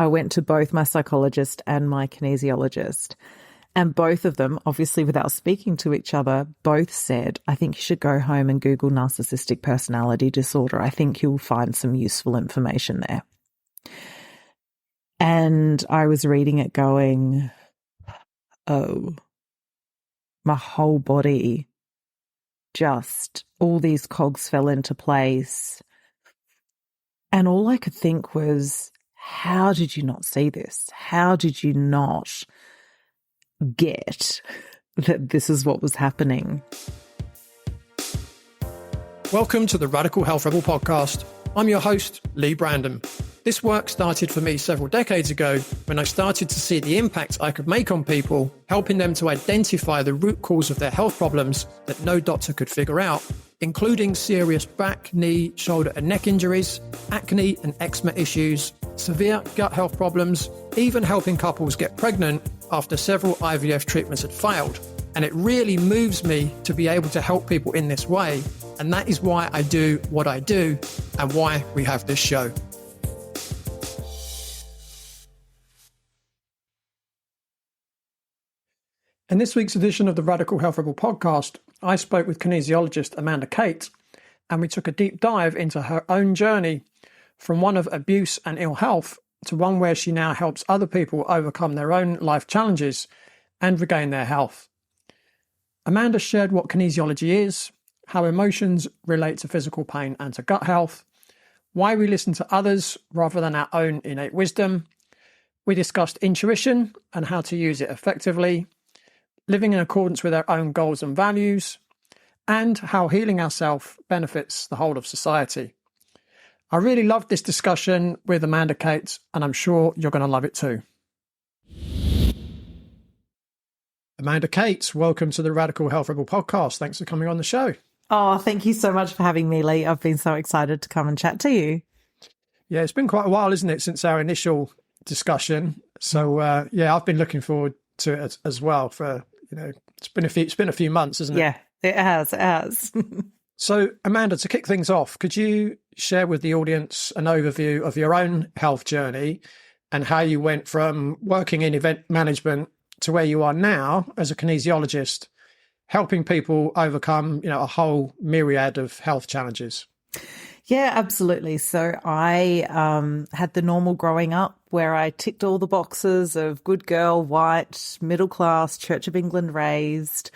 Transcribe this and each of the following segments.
I went to both my psychologist and my kinesiologist. And both of them, obviously without speaking to each other, both said, I think you should go home and Google narcissistic personality disorder. I think you'll find some useful information there. And I was reading it going, oh, my whole body, just all these cogs fell into place. And all I could think was, how did you not see this? How did you not get that this is what was happening? Welcome to the Radical Health Rebel podcast. I'm your host, Leigh Brandon. This work started for me several decades ago when I started to see the impact I could make on people, helping them to identify the root cause of their health problems that no doctor could figure out, including serious back, knee, shoulder and neck injuries, acne and eczema issues, severe gut health problems, even helping couples get pregnant after several IVF treatments had failed. And it really moves me to be able to help people in this way. And that is why I do what I do and why we have this show. In this week's edition of the Radical Health Rebel podcast, I spoke with kinesiologist Amanda Kate, and we took a deep dive into her own journey from one of abuse and ill health to one where she now helps other people overcome their own life challenges and regain their health. Amanda shared what kinesiology is, how emotions relate to physical pain and to gut health, why we listen to others rather than our own innate wisdom. We discussed intuition and how to use it effectively, living in accordance with our own goals and values, and how healing ourselves benefits the whole of society. I really loved this discussion with Amanda Kate, and I'm sure you're going to love it too. Amanda Kate, welcome to the Radical Health Rebel podcast. Thanks for coming on the show. Oh, thank you so much for having me, Leigh. I've been so excited to come and chat to you. Yeah, it's been quite a while, isn't it, since our initial discussion? So, I've been looking forward to it as well for, it's been a few months, isn't it? Yeah, it has. So, Amanda, to kick things off, could you share with the audience an overview of your own health journey and how you went from working in event management to where you are now as a kinesiologist, helping people overcome, a whole myriad of health challenges? Yeah, absolutely. So I had the normal growing up where I ticked all the boxes of good girl, white, middle class, Church of England raised,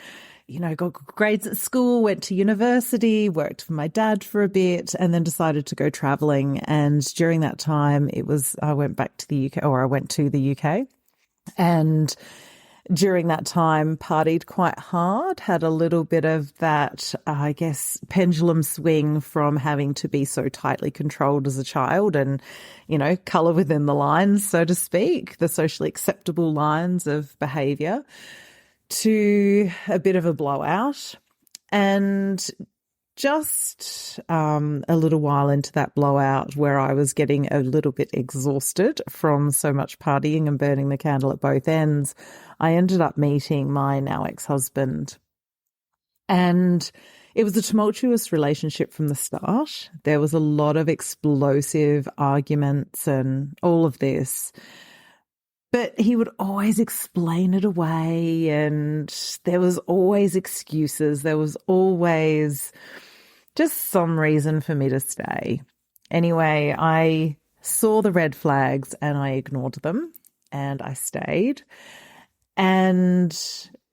got good grades at school, went to university, worked for my dad for a bit, and then decided to go traveling. And during that time, I went to the UK. And during that time, partied quite hard, had a little bit of that, pendulum swing from having to be so tightly controlled as a child and, colour within the lines, so to speak, the socially acceptable lines of behaviour, to a bit of a blowout. And just a little while into that blowout where I was getting a little bit exhausted from so much partying and burning the candle at both ends, I ended up meeting my now ex-husband. And it was a tumultuous relationship from the start. There was a lot of explosive arguments and all of this. But he would always explain it away, and there was always excuses. There was always just some reason for me to stay. Anyway, I saw the red flags and I ignored them, and I stayed and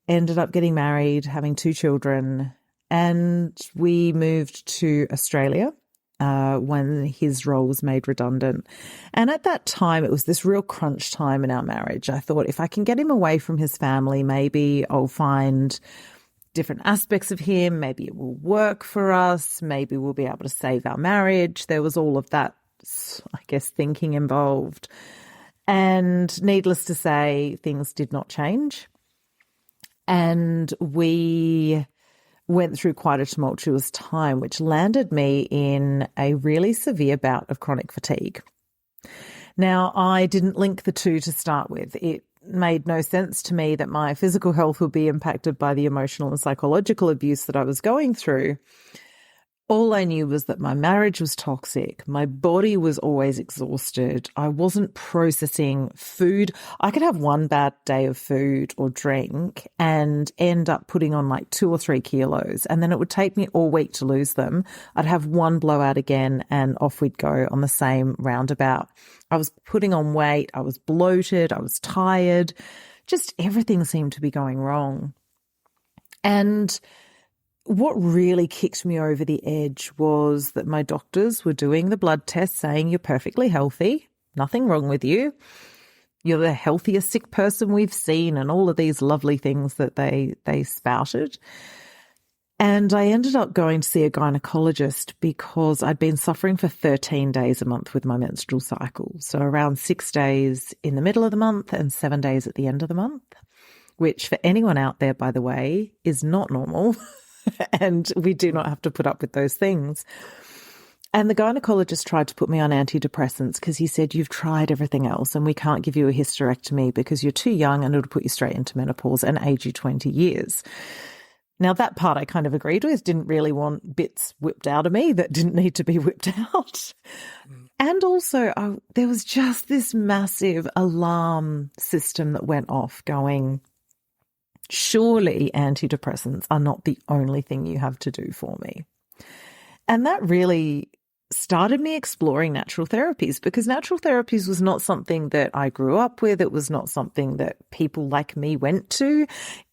ended up getting married, having 2 children, and we moved to Australia when his role was made redundant. And at that time, it was this real crunch time in our marriage. I thought, if I can get him away from his family, maybe I'll find different aspects of him. Maybe it will work for us. Maybe we'll be able to save our marriage. There was all of that, thinking involved. And needless to say, things did not change. And we went through quite a tumultuous time, which landed me in a really severe bout of chronic fatigue. Now, I didn't link the two to start with. It made no sense to me that my physical health would be impacted by the emotional and psychological abuse that I was going through. All I knew was that my marriage was toxic. My body was always exhausted. I wasn't processing food. I could have one bad day of food or drink and end up putting on like 2 or 3 kilos. And then it would take me all week to lose them. I'd have one blowout again and off we'd go on the same roundabout. I was putting on weight. I was bloated. I was tired. Just everything seemed to be going wrong. And what really kicked me over the edge was that my doctors were doing the blood test saying you're perfectly healthy, nothing wrong with you. You're the healthiest sick person we've seen, and all of these lovely things that they spouted. And I ended up going to see a gynecologist because I'd been suffering for 13 days a month with my menstrual cycle. So around 6 days in the middle of the month and 7 days at the end of the month, which for anyone out there, by the way, is not normal. And we do not have to put up with those things. And the gynecologist tried to put me on antidepressants because he said, you've tried everything else and we can't give you a hysterectomy because you're too young and it'll put you straight into menopause and age you 20 years. Now, that part I kind of agreed with, didn't really want bits whipped out of me that didn't need to be whipped out. And also, there was just this massive alarm system that went off going, surely antidepressants are not the only thing you have to do for me. And that really started me exploring natural therapies, because natural therapies was not something that I grew up with. It was not something that people like me went to.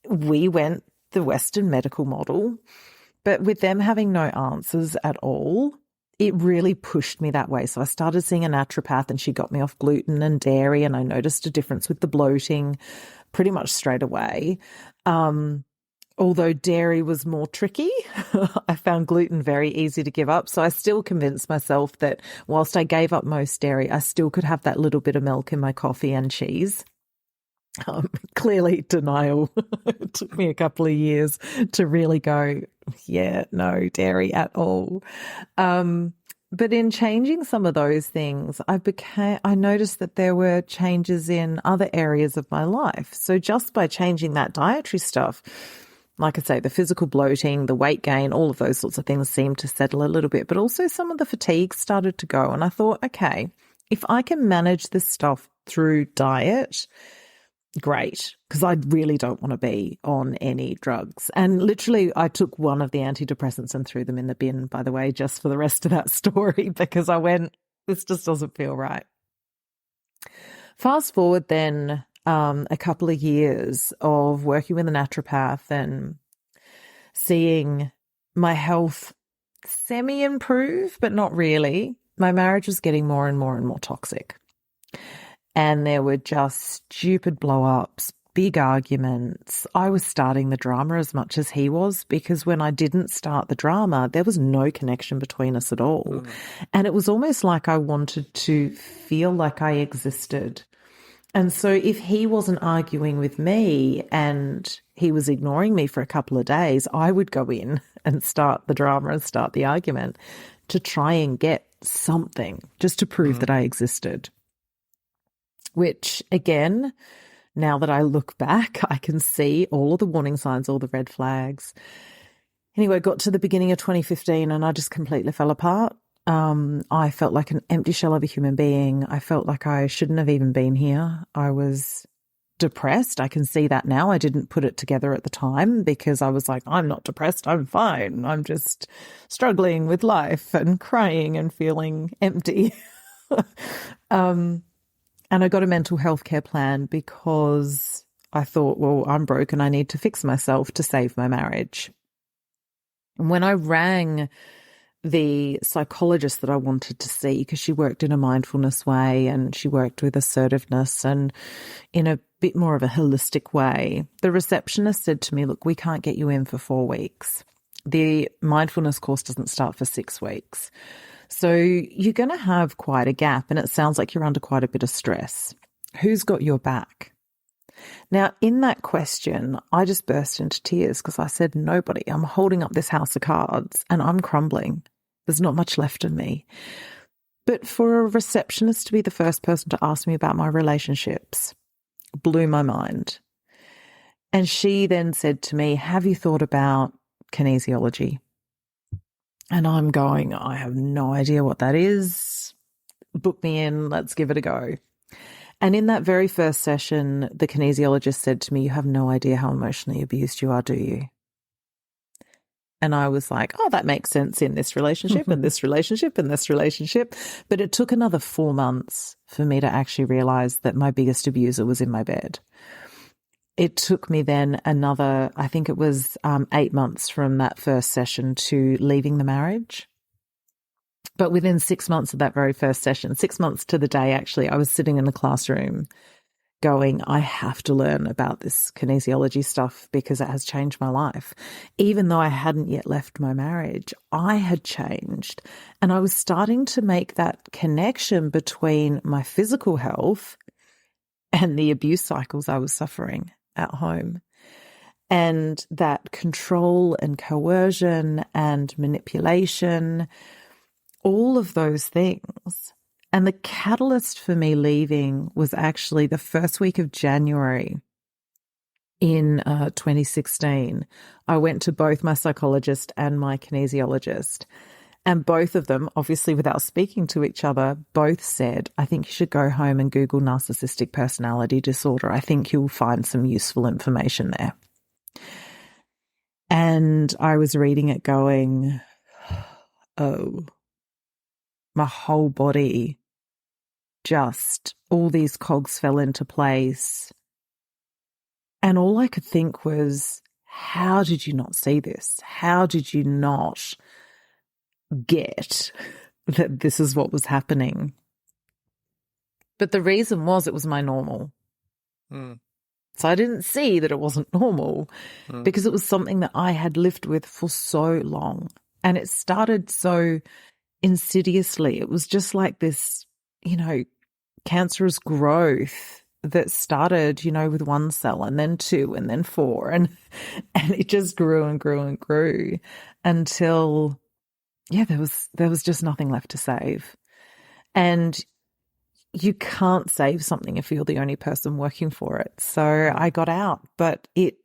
We went the Western medical model, but with them having no answers at all, it really pushed me that way. So I started seeing a naturopath and she got me off gluten and dairy, and I noticed a difference with the bloating pretty much straight away. Although dairy was more tricky, I found gluten very easy to give up. So I still convinced myself that whilst I gave up most dairy, I still could have that little bit of milk in my coffee and cheese. Clearly denial. It took me a couple of years to really go, yeah, no dairy at all. But in changing some of those things, I noticed that there were changes in other areas of my life. So just by changing that dietary stuff, like I say, the physical bloating, the weight gain, all of those sorts of things seemed to settle a little bit, but also some of the fatigue started to go. And I thought, okay, if I can manage this stuff through diet, great, because I really don't want to be on any drugs. And literally I took one of the antidepressants and threw them in the bin, by the way, just for the rest of that story, because I went, this just doesn't feel right. Fast forward then a couple of years of working with a naturopath and seeing my health semi-improve, but not really. My marriage was getting more and more and more toxic. And there were just stupid blow-ups, big arguments. I was starting the drama as much as he was, because when I didn't start the drama, there was no connection between us at all. And it was almost like I wanted to feel like I existed. And so if he wasn't arguing with me and he was ignoring me for a couple of days, I would go in and start the drama and start the argument to try and get something just to prove that I existed. Which, again, now that I look back, I can see all of the warning signs, all the red flags. Anyway, got to the beginning of 2015 and I just completely fell apart. I felt like an empty shell of a human being. I felt like I shouldn't have even been here. I was depressed. I can see that now. I didn't put it together at the time because I was like, I'm not depressed. I'm fine. I'm just struggling with life and crying and feeling empty. And I got a mental health care plan because I thought, well, I'm broken. I need to fix myself to save my marriage. And when I rang the psychologist that I wanted to see, because she worked in a mindfulness way and she worked with assertiveness and in a bit more of a holistic way, the receptionist said to me, look, we can't get you in for 4 weeks. The mindfulness course doesn't start for 6 weeks. So you're going to have quite a gap, and it sounds like you're under quite a bit of stress. Who's got your back? Now, in that question, I just burst into tears because I said, nobody. I'm holding up this house of cards and I'm crumbling. There's not much left in me. But for a receptionist to be the first person to ask me about my relationships blew my mind. And she then said to me, have you thought about kinesiology? And I'm going, I have no idea what that is. Book me in. Let's give it a go. And in that very first session, the kinesiologist said to me, you have no idea how emotionally abused you are, do you? And I was like, oh, that makes sense in this relationship and this relationship and this relationship. But it took another 4 months for me to actually realize that my biggest abuser was in my bed. It took me then another, I think it was 8 months from that first session to leaving the marriage. But within 6 months of that very first session, 6 months to the day, actually, I was sitting in the classroom going, I have to learn about this kinesiology stuff because it has changed my life. Even though I hadn't yet left my marriage, I had changed. And I was starting to make that connection between my physical health and the abuse cycles I was suffering at home. And that control and coercion and manipulation, all of those things. And the catalyst for me leaving was actually the first week of January in 2016. I went to both my psychologist and my kinesiologist, and both of them, obviously without speaking to each other, both said, I think you should go home and Google narcissistic personality disorder. I think you'll find some useful information there. And I was reading it going, oh, my whole body, just all these cogs fell into place. And all I could think was, how did you not see this? How did you not get that this is what was happening? But the reason was it was my normal. So I didn't see that it wasn't normal because it was something that I had lived with for so long. And it started so insidiously. It was just like this, cancerous growth that started, with 1 cell and then 2 and then 4 and it just grew and grew and grew until, there was just nothing left to save. And you can't save something if you're the only person working for it. So I got out, but it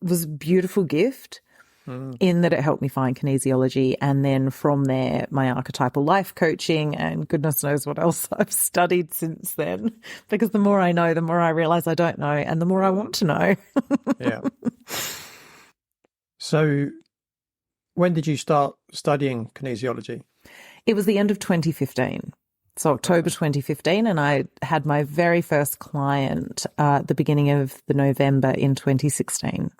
was a beautiful gift. In that it helped me find kinesiology, and then from there my archetypal life coaching, and goodness knows what else I've studied since then, because the more I know, the more I realize I don't know, and the more I want to know. Yeah. So when did you start studying kinesiology? It was the end of 2015. So October 2015, and I had my very first client at the beginning of the November in 2016.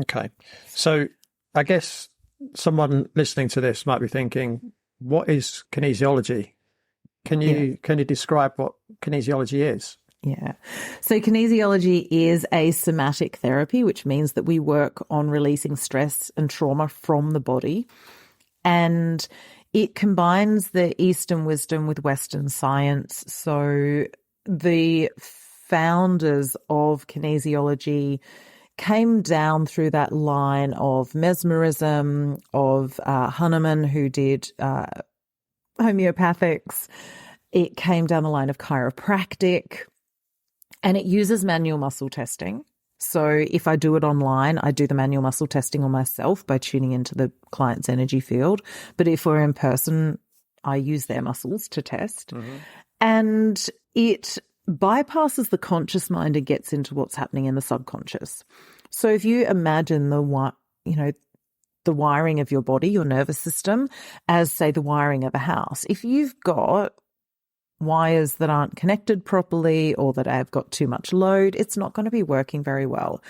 Okay. So I guess someone listening to this might be thinking, what is kinesiology? Can you describe what kinesiology is? Yeah. So kinesiology is a somatic therapy, which means that we work on releasing stress and trauma from the body. And it combines the Eastern wisdom with Western science. So the founders of kinesiology came down through that line of mesmerism, of Hahnemann, who did homeopathics. It came down the line of chiropractic, and it uses manual muscle testing. So if I do it online, I do the manual muscle testing on myself by tuning into the client's energy field. But if we're in person, I use their muscles to test. And it bypasses the conscious mind and gets into what's happening in the subconscious. So if you imagine the wiring of your body, your nervous system, as, say, the wiring of a house. If you've got wires that aren't connected properly or that have got too much load, it's not going to be working very well.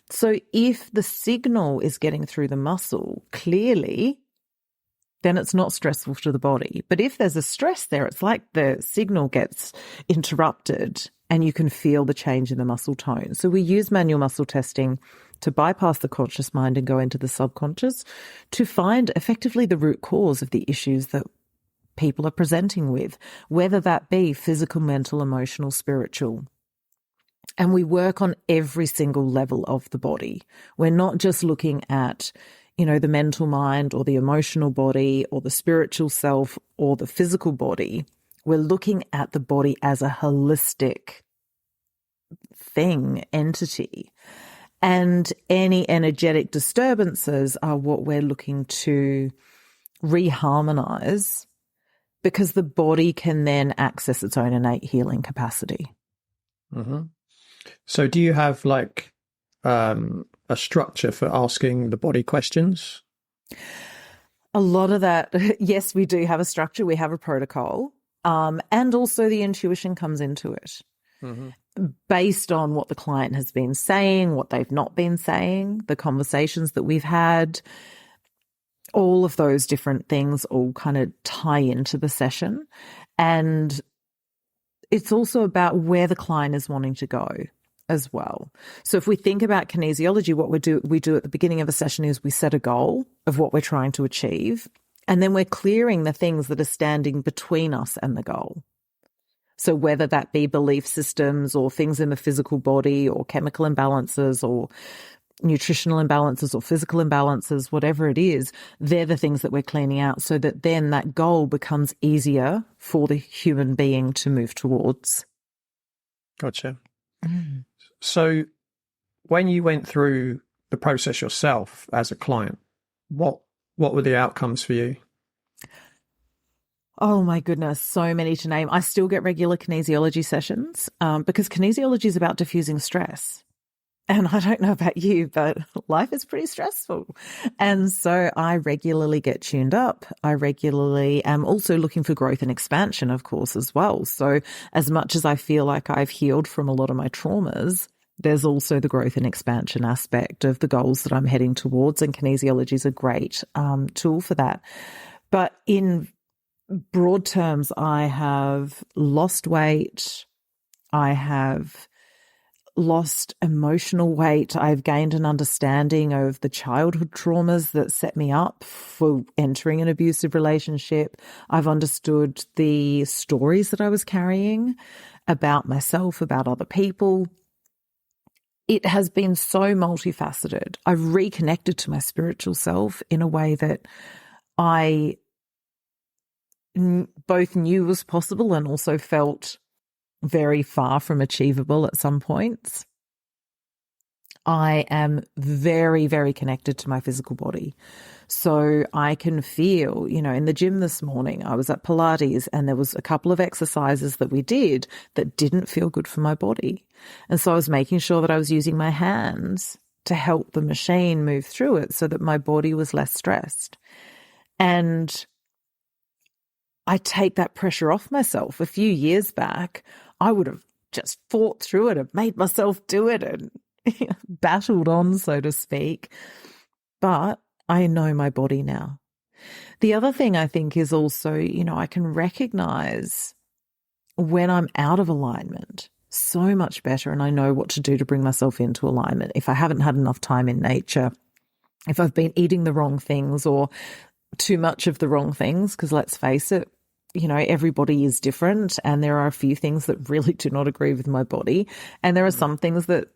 So if the signal is getting through the muscle clearly, then it's not stressful to the body. But if there's a stress there, it's like the signal gets interrupted and you can feel the change in the muscle tone. So we use manual muscle testing to bypass the conscious mind and go into the subconscious to find effectively the root cause of the issues that people are presenting with, whether that be physical, mental, emotional, spiritual. And we work on every single level of the body. We're not just looking at the mental mind or the emotional body or the spiritual self or the physical body. We're looking at the body as a holistic thing, entity. And any energetic disturbances are what we're looking to reharmonize, because the body can then access its own innate healing capacity. Mm-hmm. So do you have like a structure for asking the body questions? A lot of that, yes, we do have a structure. We have a protocol. And also the intuition comes into it. Mm-hmm. Based on what the client has been saying, what they've not been saying, the conversations that we've had, all of those different things all kind of tie into the session. And it's also about where the client is wanting to go as well. So if we think about kinesiology, what we do at the beginning of a session is we set a goal of what we're trying to achieve, and then we're clearing the things that are standing between us and the goal. So whether that be belief systems or things in the physical body or chemical imbalances or nutritional imbalances or physical imbalances, whatever it is, they're the things that we're cleaning out, so that then that goal becomes easier for the human being to move towards. Gotcha. Mm. So when you went through the process yourself as a client, what were the outcomes for you? Oh my goodness, so many to name. I still get regular kinesiology sessions because kinesiology is about diffusing stress. And I don't know about you, but life is pretty stressful. And so I regularly get tuned up. I regularly am also looking for growth and expansion, of course, as well. So as much as I feel like I've healed from a lot of my traumas, there's also the growth and expansion aspect of the goals that I'm heading towards. And kinesiology is a great tool for that. But in broad terms, I have lost weight. I have lost emotional weight. I've gained an understanding of the childhood traumas that set me up for entering an abusive relationship. I've understood the stories that I was carrying about myself, about other people. It has been so multifaceted. I've reconnected to my spiritual self in a way that I both knew was possible and also felt very far from achievable at some points. I am very, very connected to my physical body. So I can feel, in the gym this morning, I was at Pilates and there was a couple of exercises that we did that didn't feel good for my body. And so I was making sure that I was using my hands to help the machine move through it so that my body was less stressed. And I take that pressure off myself. A few years back, I would have just fought through it and made myself do it and battled on, so to speak. But I know my body now. The other thing I think is also, I can recognize when I'm out of alignment so much better, and I know what to do to bring myself into alignment. If I haven't had enough time in nature, if I've been eating the wrong things or too much of the wrong things, because let's face it, everybody is different, and there are a few things that really do not agree with my body. And there are some things that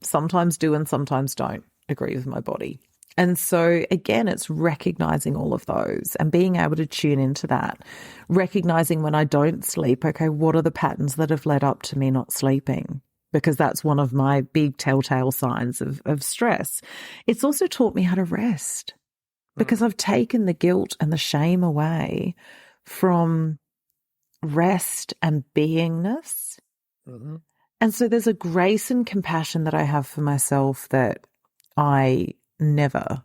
sometimes do and sometimes don't agree with my body. And so again, it's recognizing all of those and being able to tune into that, recognizing when I don't sleep, okay, what are the patterns that have led up to me not sleeping? Because that's one of my big telltale signs of stress. It's also taught me how to rest, because I've taken the guilt and the shame away from rest and beingness. Mm-hmm. And so there's a grace and compassion that I have for myself that I never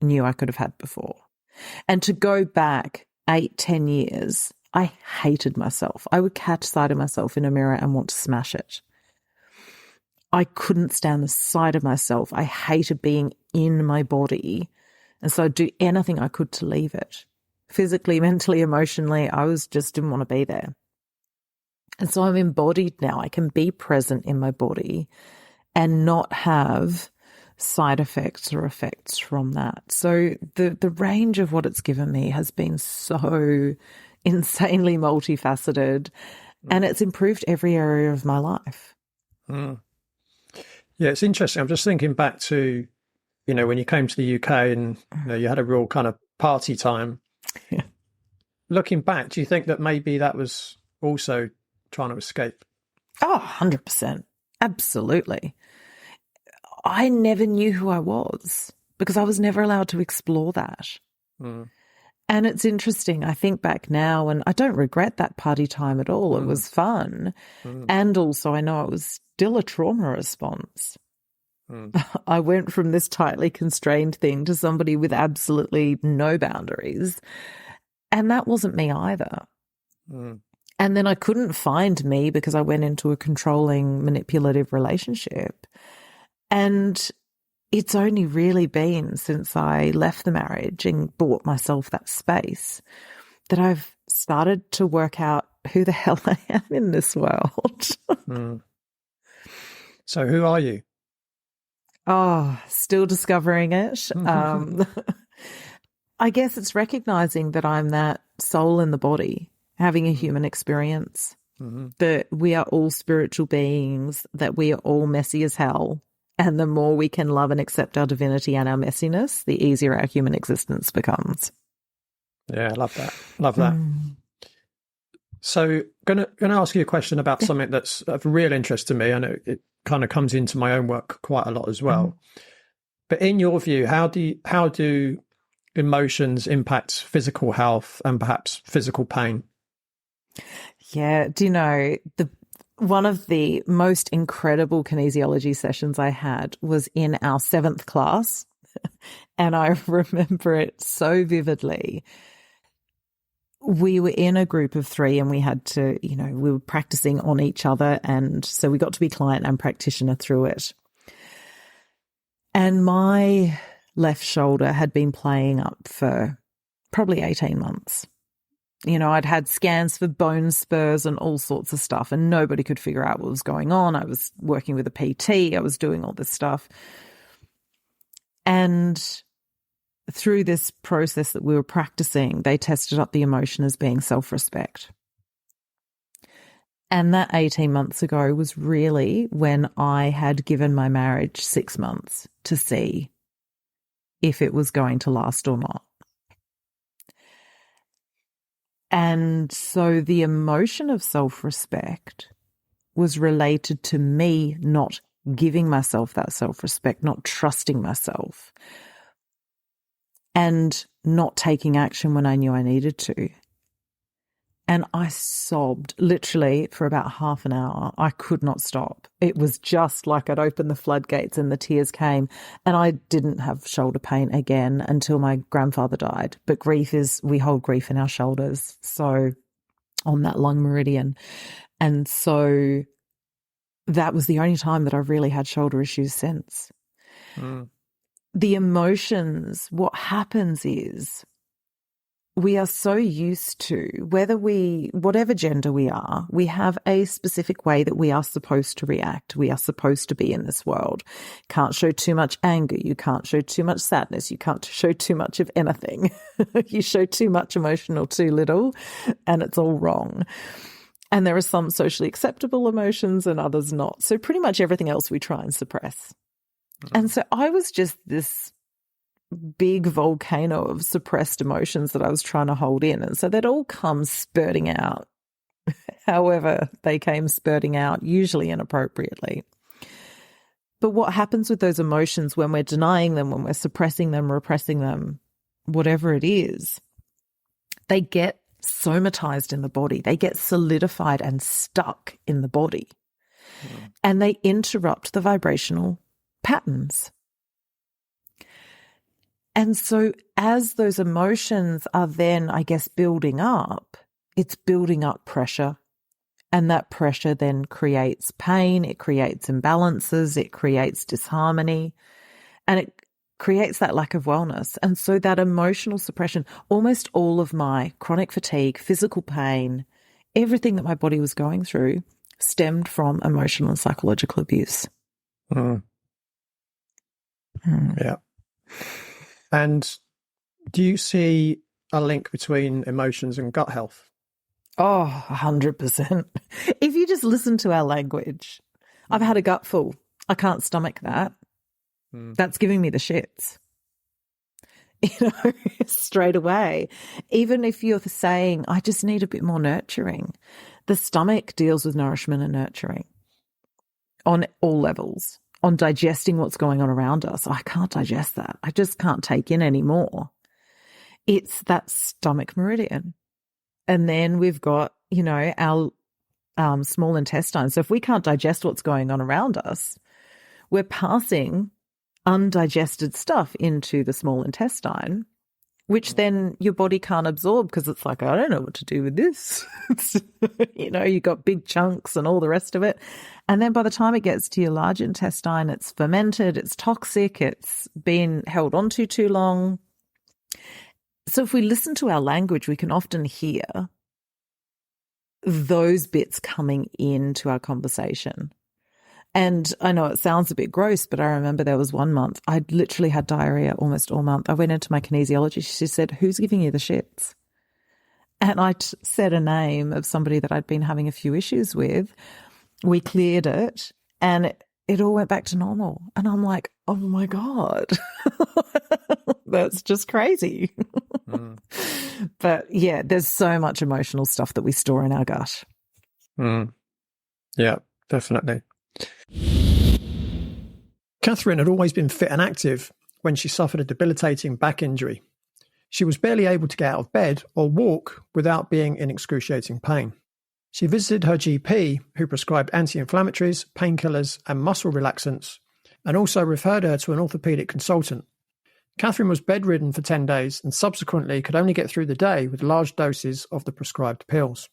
knew I could have had before. And to go back 8-10 years, I hated myself. I would catch sight of myself in a mirror and want to smash it. I couldn't stand the sight of myself. I hated being in my body. And so I'd do anything I could to leave it. Physically, mentally, emotionally, I just didn't want to be there. And so I'm embodied now. I can be present in my body and not have side effects or effects from that. So the range of what it's given me has been so insanely multifaceted, and it's improved every area of my life. Mm. Yeah, it's interesting. I'm just thinking back to, when you came to the UK and you had a real kind of party time. Yeah. Looking back, do you think that maybe that was also trying to escape? Oh, 100%. Absolutely. I never knew who I was because I was never allowed to explore that. Mm. And it's interesting. I think back now and I don't regret that party time at all. It was fun. And also I know it was still a trauma response. I went from this tightly constrained thing to somebody with absolutely no boundaries. And that wasn't me either. And then I couldn't find me because I went into a controlling, manipulative relationship. And it's only really been since I left the marriage and bought myself that space that I've started to work out who the hell I am in this world. So who are you? Oh, still discovering it. I guess it's recognizing that I'm that soul in the body, having a human experience, that we are all spiritual beings, that we are all messy as hell. And the more we can love and accept our divinity and our messiness, the easier our human existence becomes. Yeah, I love that. Love that. So gonna ask you a question about something that's of real interest to me. I know it kind of comes into my own work quite a lot as well. But in your view, how do emotions impact physical health and perhaps physical pain? Yeah, do you know, one of the most incredible kinesiology sessions I had was in our 7th class, and I remember it so vividly. We were in a group of 3 and we had to, we were practicing on each other, and so we got to be client and practitioner through it. And my left shoulder had been playing up for probably 18 months. I'd had scans for bone spurs and all sorts of stuff, and nobody could figure out what was going on. I was working with a PT. I was doing all this stuff. And through this process that we were practicing, they tested up the emotion as being self-respect. And that 18 months ago was really when I had given my marriage 6 months to see if it was going to last or not. And so the emotion of self-respect was related to me not giving myself that self-respect, not trusting myself, and not taking action when I knew I needed to. And I sobbed literally for about half an hour. I could not stop. It was just like I'd opened the floodgates and the tears came. And I didn't have shoulder pain again until my grandfather died. But we hold grief in our shoulders, so on that lung meridian. And so that was the only time that I've really had shoulder issues since. The emotions, what happens is we are so used to, whatever gender we are, we have a specific way that we are supposed to react. We are supposed to be in this world. Can't show too much anger. You can't show too much sadness. You can't show too much of anything. You show too much emotion or too little, and it's all wrong. And there are some socially acceptable emotions and others not. So pretty much everything else we try and suppress. And so I was just this big volcano of suppressed emotions that I was trying to hold in. And so that all comes spurting out, however they came spurting out, usually inappropriately. But what happens with those emotions when we're denying them, when we're suppressing them, repressing them, whatever it is, they get somatized in the body. They get solidified and stuck in the body. And they interrupt the vibrational patterns. And so as those emotions are then, I guess, building up, it's building up pressure. And that pressure then creates pain, it creates imbalances, it creates disharmony, and it creates that lack of wellness. And so that emotional suppression, almost all of my chronic fatigue, physical pain, everything that my body was going through stemmed from emotional and psychological abuse. Yeah. And do you see a link between emotions and gut health? Oh, 100%. If you just listen to our language, I've had a gutful. I can't stomach that. That's giving me the shits. Straight away. Even if you're saying, I just need a bit more nurturing, the stomach deals with nourishment and nurturing on all levels. on digesting what's going on around us. I can't digest that. I just can't take in anymore. It's that stomach meridian. And then we've got, our small intestine. So if we can't digest what's going on around us, we're passing undigested stuff into the small intestine, which then your body can't absorb because it's like, I don't know what to do with this. You've got big chunks and all the rest of it. And then by the time it gets to your large intestine, it's fermented, it's toxic, it's been held onto too long. So if we listen to our language, we can often hear those bits coming into our conversation. And I know it sounds a bit gross, but I remember there was one month, I literally had diarrhea almost all month. I went into my kinesiologist. She said, "Who's giving you the shits?" And I said a name of somebody that I'd been having a few issues with. We cleared it and it all went back to normal. And I'm like, oh my God, that's just crazy. Mm. But yeah, there's so much emotional stuff that we store in our gut. Mm. Yeah, definitely. Catherine had always been fit and active when she suffered a debilitating back injury. She was barely able to get out of bed or walk without being in excruciating pain. She visited her GP, who prescribed anti-inflammatories, painkillers and muscle relaxants, and also referred her to an orthopaedic consultant. Catherine was bedridden for 10 days and subsequently could only get through the day with large doses of the prescribed pills.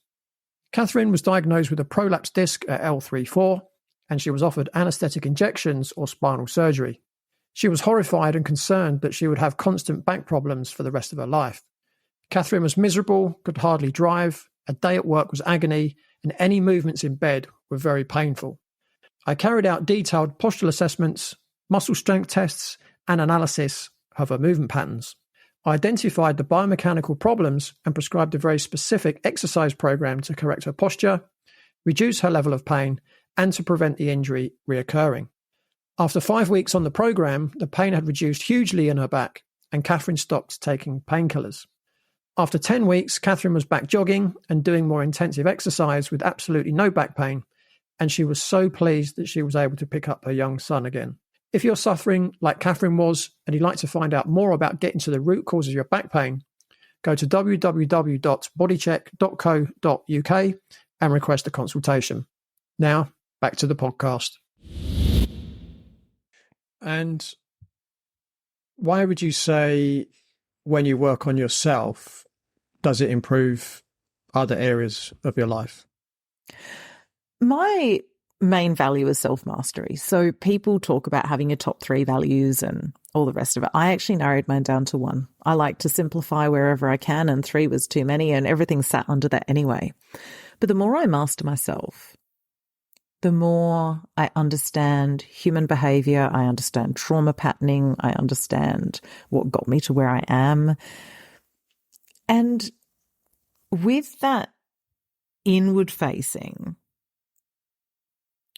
Catherine was diagnosed with a prolapsed disc at L3-4, and she was offered anaesthetic injections or spinal surgery. She was horrified and concerned that she would have constant back problems for the rest of her life. Catherine was miserable, could hardly drive, a day at work was agony, and any movements in bed were very painful. I carried out detailed postural assessments, muscle strength tests, and analysis of her movement patterns. I identified the biomechanical problems and prescribed a very specific exercise program to correct her posture, reduce her level of pain, and to prevent the injury reoccurring. After 5 weeks on the program, the pain had reduced hugely in her back, and Catherine stopped taking painkillers. After 10 weeks, Catherine was back jogging and doing more intensive exercise with absolutely no back pain, and she was so pleased that she was able to pick up her young son again. If you're suffering like Catherine was, and you'd like to find out more about getting to the root cause of your back pain, go to www.bodycheck.co.uk and request a consultation. Now, back to the podcast. And why would you say when you work on yourself, does it improve other areas of your life? My main value is self-mastery. So people talk about having your top 3 values and all the rest of it. I actually narrowed mine down to 1. I like to simplify wherever I can, and 3 was too many, and everything sat under that anyway. But the more I master myself, the more I understand human behavior, I understand trauma patterning, I understand what got me to where I am. And with that inward facing,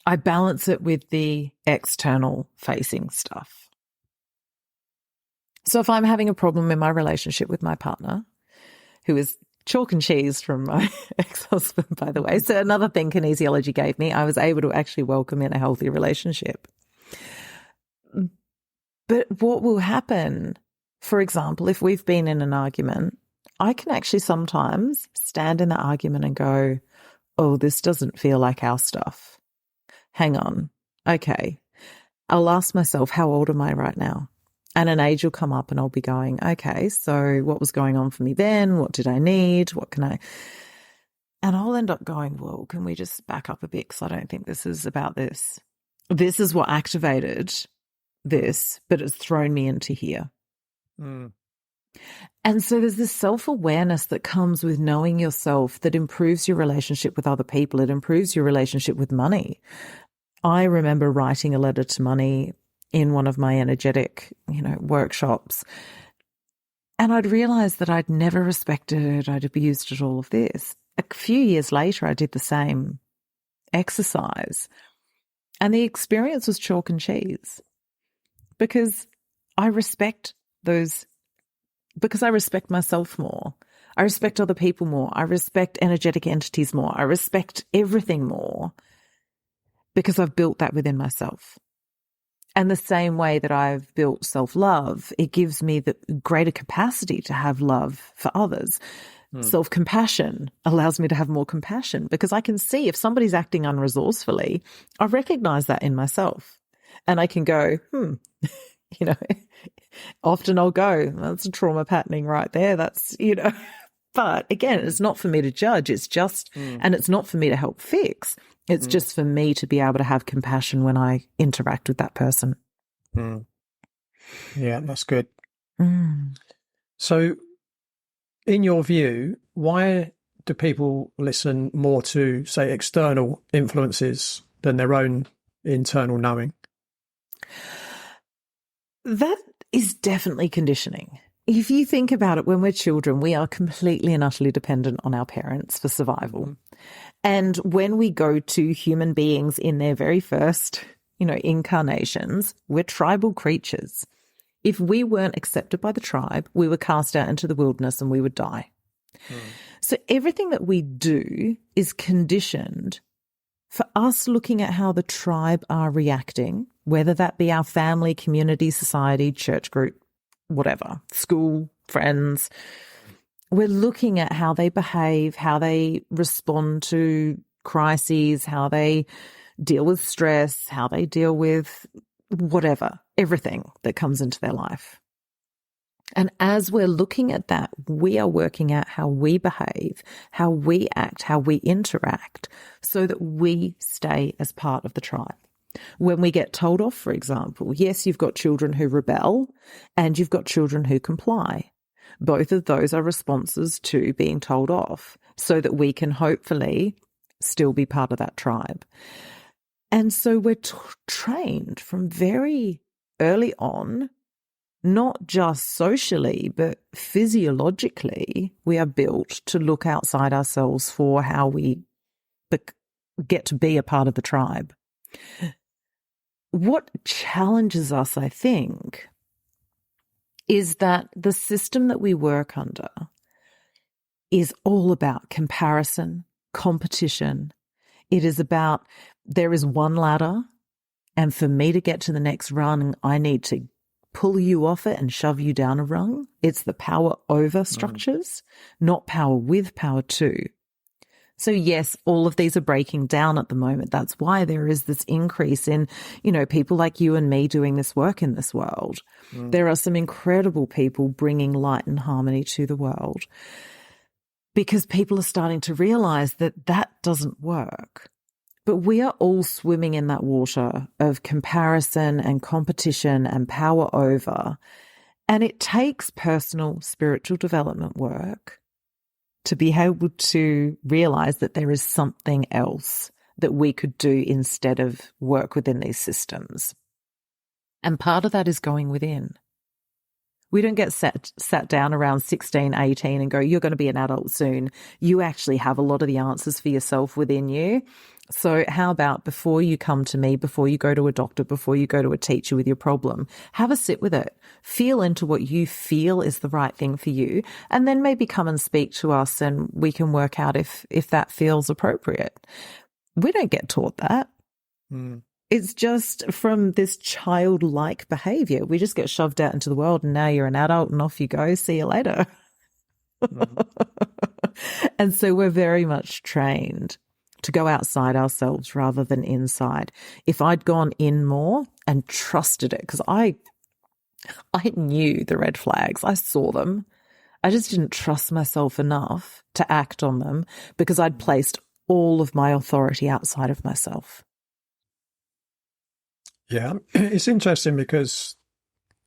I balance it with the external facing stuff. So if I'm having a problem in my relationship with my partner, who is chalk and cheese from my ex-husband, by the way. So another thing kinesiology gave me, I was able to actually welcome in a healthy relationship. But what will happen, for example, if we've been in an argument, I can actually sometimes stand in the argument and go, oh, this doesn't feel like our stuff. Hang on. Okay. I'll ask myself, how old am I right now? And an age will come up and I'll be going, okay, so what was going on for me then? What did I need? What can I? And I'll end up going, well, can we just back up a bit? Because I don't think this is about this. This is what activated this, but it's thrown me into here. Mm. And so there's this self-awareness that comes with knowing yourself that improves your relationship with other people. It improves your relationship with money. I remember writing a letter to money in one of my energetic, workshops. And I'd realized that I'd never respected it. I'd abused it, all of this. A few years later, I did the same exercise. And the experience was chalk and cheese because I respect those, because I respect myself more. I respect other people more. I respect energetic entities more. I respect everything more because I've built that within myself. And the same way that I've built self-love, it gives me the greater capacity to have love for others. Self-compassion allows me to have more compassion because I can see if somebody's acting unresourcefully, I recognize that in myself. And I can go, often I'll go, that's a trauma patterning right there. That's, but again, it's not for me to judge. It's just, and it's not for me to help fix. It's just for me to be able to have compassion when I interact with that person. Yeah, that's good. So in your view, why do people listen more to, say, external influences than their own internal knowing? That is definitely conditioning. If you think about it, when we're children, we are completely and utterly dependent on our parents for survival. And when we go to human beings in their very first, incarnations, we're tribal creatures. If we weren't accepted by the tribe, we were cast out into the wilderness and we would die. So everything that we do is conditioned for us looking at how the tribe are reacting, whether that be our family, community, society, church group, whatever, school, friends. We're looking at how they behave, how they respond to crises, how they deal with stress, how they deal with whatever, everything that comes into their life. And as we're looking at that, we are working out how we behave, how we act, how we interact, so that we stay as part of the tribe. When we get told off, for example, yes, you've got children who rebel and you've got children who comply. Both of those are responses to being told off so that we can hopefully still be part of that tribe. And so we're trained from very early on, not just socially, but physiologically, we are built to look outside ourselves for how we get to be a part of the tribe. What challenges us, I think, is that the system that we work under is all about comparison, competition. It is about there is one ladder, and for me to get to the next rung, I need to pull you off it and shove you down a rung. It's the power over structures, not power with, power to. So yes, all of these are breaking down at the moment. That's why there is this increase in, people like you and me doing this work in this world. There are some incredible people bringing light and harmony to the world because people are starting to realize that that doesn't work. But we are all swimming in that water of comparison and competition and power over. And it takes personal spiritual development work to be able to realize that there is something else that we could do instead of work within these systems. And part of that is going within. We don't get sat down around 16, 18 and go, you're going to be an adult soon. You actually have a lot of the answers for yourself within you. So how about before you come to me, before you go to a doctor, before you go to a teacher with your problem, have a sit with it. Feel into what you feel is the right thing for you. And then maybe come and speak to us and we can work out if that feels appropriate. We don't get taught that. It's just from this childlike behavior. We just get shoved out into the world and now you're an adult and off you go. See you later. And so we're very much trained to go outside ourselves rather than inside. If I'd gone in more and trusted it, because I knew the red flags, I saw them. I just didn't trust myself enough to act on them because I'd placed all of my authority outside of myself. Yeah, it's interesting because,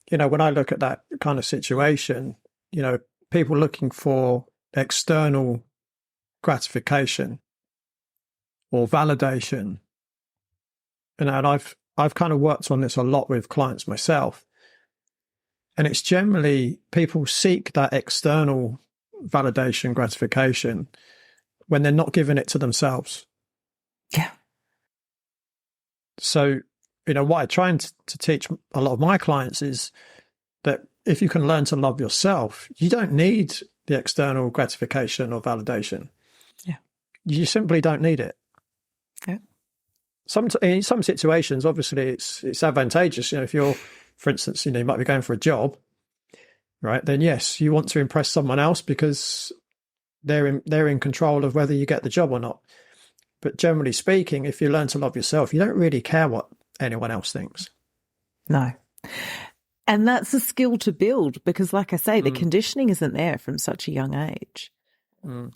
when I look at that kind of situation, people looking for external gratification or validation, and I've kind of worked on this a lot with clients myself, and it's generally people seek that external validation, gratification when they're not giving it to themselves. Yeah. So, what I try to teach a lot of my clients is that if you can learn to love yourself, you don't need the external gratification or validation. Yeah. You simply don't need it. Yeah. in some situations, obviously, it's advantageous. If you're, for instance, you might be going for a job, right? Then yes, you want to impress someone else because they're in control of whether you get the job or not. But generally speaking, if you learn to love yourself, you don't really care what anyone else thinks. No. And that's a skill to build because, like I say, the conditioning isn't there from such a young age.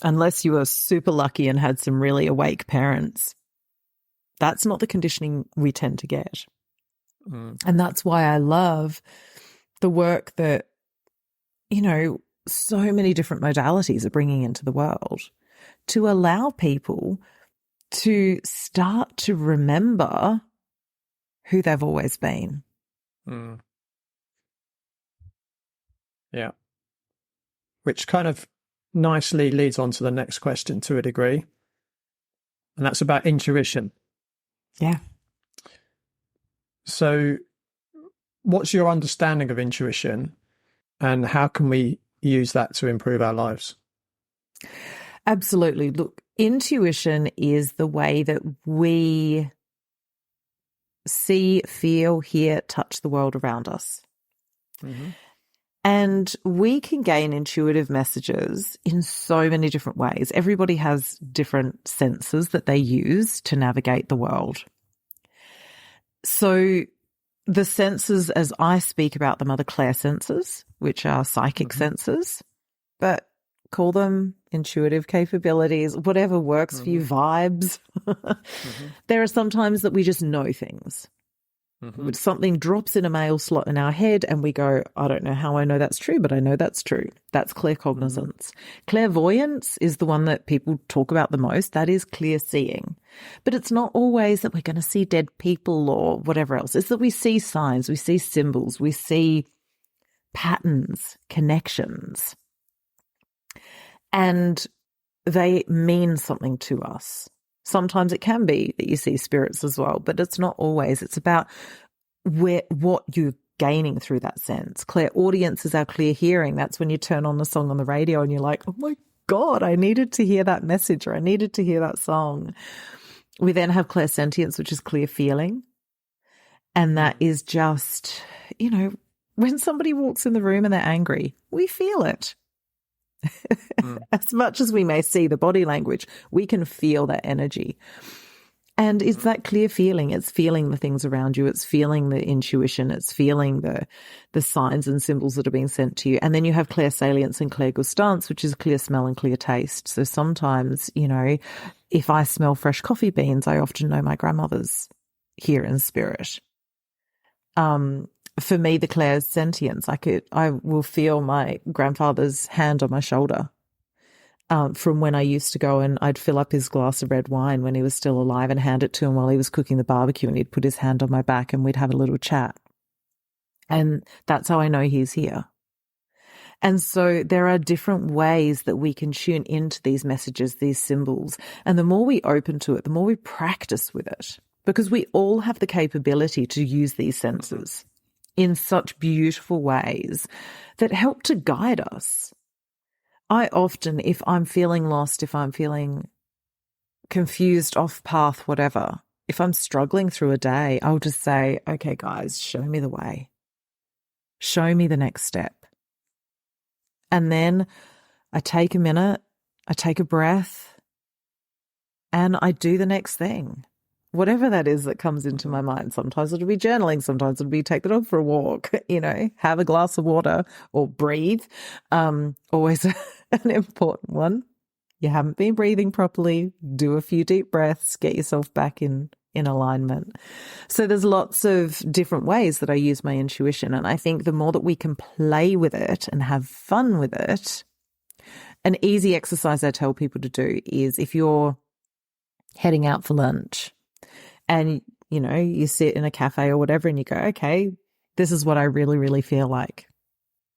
Unless you were super lucky and had some really awake parents. That's not the conditioning we tend to get. And that's why I love the work that, so many different modalities are bringing into the world to allow people to start to remember who they've always been. Yeah. Which kind of nicely leads on to the next question to a degree. And that's about intuition. Yeah. So what's your understanding of intuition and how can we use that to improve our lives? Absolutely. Look, intuition is the way that we see, feel, hear, touch the world around us. And we can gain intuitive messages in so many different ways. Everybody has different senses that they use to navigate the world. So the senses, as I speak about them, are the clair senses, which are psychic senses, but call them intuitive capabilities, whatever works for you, vibes. There are some times that we just know things. Something drops in a mail slot in our head and we go, I don't know how I know that's true, but I know that's true. That's claircognizance. Clairvoyance is the one that people talk about the most. That is clear seeing. But it's not always that we're going to see dead people or whatever else. It's that we see signs, we see symbols, we see patterns, connections. And they mean something to us. Sometimes it can be that you see spirits as well, but it's not always. It's about what you're gaining through that sense. Clairaudience is our clear hearing. That's when you turn on a song on the radio and you're like, oh my God, I needed to hear that message or I needed to hear that song. We then have clairsentience, which is clear feeling. And that is just, when somebody walks in the room and they're angry, we feel it. As much as we may see the body language, we can feel that energy. And it's that clear feeling. It's feeling the things around you. It's feeling the intuition. It's feeling the signs and symbols that are being sent to you. And then you have clairsalience and clairgustance, which is clear smell and clear taste. So sometimes, if I smell fresh coffee beans, I often know my grandmother's here in spirit. For me, the clairsentience, I will feel my grandfather's hand on my shoulder from when I used to go and I'd fill up his glass of red wine when he was still alive and hand it to him while he was cooking the barbecue, and he'd put his hand on my back and we'd have a little chat. And that's how I know he's here. And so there are different ways that we can tune into these messages, these symbols. And the more we open to it, the more we practice with it, because we all have the capability to use these senses in such beautiful ways that help to guide us. I often, if I'm feeling lost, if I'm feeling confused, off path, whatever, if I'm struggling through a day, I'll just say, okay, guys, show me the way. Show me the next step. And then I take a minute, I take a breath, and I do the next thing. Whatever that is that comes into my mind. Sometimes it'll be journaling. Sometimes it'll be take the dog for a walk, have a glass of water or breathe. Always an important one. You haven't been breathing properly. Do a few deep breaths. Get yourself back in alignment. So there's lots of different ways that I use my intuition. And I think the more that we can play with it and have fun with it, an easy exercise I tell people to do is if you're heading out for lunch, and, you sit in a cafe or whatever and you go, okay, this is what I really, really feel like.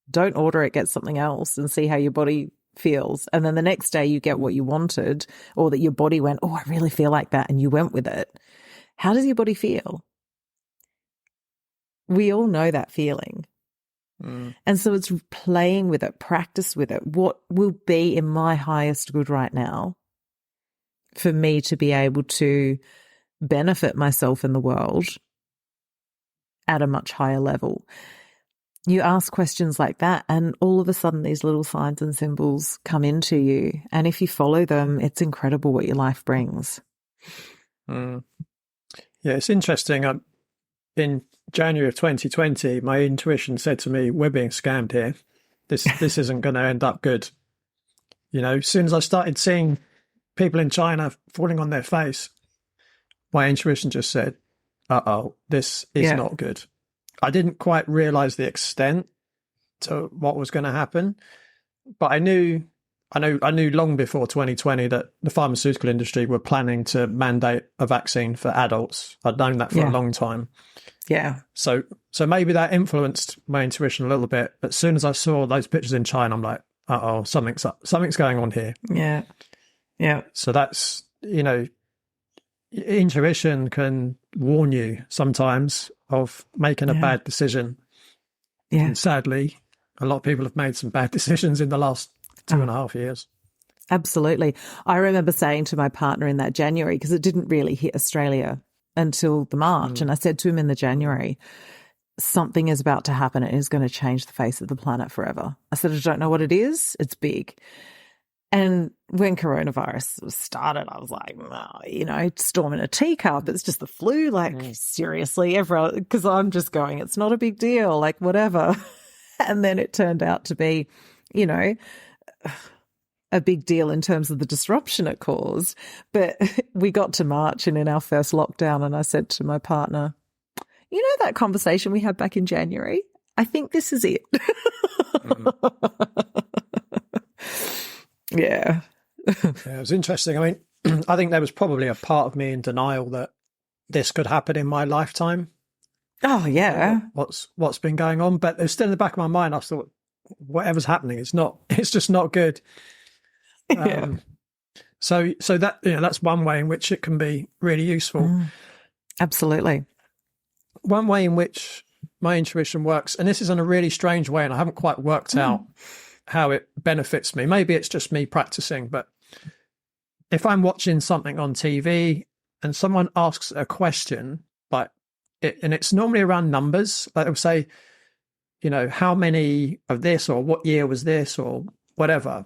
Don't order it, get something else and see how your body feels. And then the next day you get what you wanted, or that your body went, oh, I really feel like that. And you went with it. How does your body feel? We all know that feeling. And so it's playing with it, practice with it. What will be in my highest good right now for me to be able to benefit myself in the world at a much higher level. You ask questions like that, and all of a sudden these little signs and symbols come into you. And if you follow them, it's incredible what your life brings. Yeah, it's interesting. In January of 2020, my intuition said to me, we're being scammed here. This isn't going to end up good. As soon as I started seeing people in China falling on their face, my intuition just said, uh-oh, this is not good. I didn't quite realize the extent to what was going to happen, but I knew long before 2020 that the pharmaceutical industry were planning to mandate a vaccine for adults. I'd known that for a long time. Yeah. So maybe that influenced my intuition a little bit. But as soon as I saw those pictures in China, I'm like, uh-oh, something's up. Something's going on here. Yeah. Yeah. So that's, intuition can warn you sometimes of making a bad decision. Yeah. And sadly, a lot of people have made some bad decisions in the last 2.5 years. Absolutely. I remember saying to my partner in that January, because it didn't really hit Australia until the March, and I said to him in the January, something is about to happen. It is going to change the face of the planet forever. I said, I don't know what it is. It's big. And when coronavirus started, I was like, oh, storming a teacup. It's just the flu. Like, seriously, everyone, because I'm just going, it's not a big deal, like whatever. And then it turned out to be, a big deal in terms of the disruption it caused. But we got to March and in our first lockdown, and I said to my partner, that conversation we had back in January? I think this is it. Yeah. It was interesting. I mean, I think there was probably a part of me in denial that this could happen in my lifetime. Oh, yeah. What's been going on? But it's still in the back of my mind. I thought, whatever's happening, it's just not good. Yeah. So that, that's one way in which it can be really useful. Absolutely. One way in which my intuition works, and this is in a really strange way, and I haven't quite worked out how it benefits me. Maybe it's just me practicing, but if I'm watching something on TV and someone asks a question, and it's normally around numbers, like they'll say, how many of this, or what year was this, or whatever.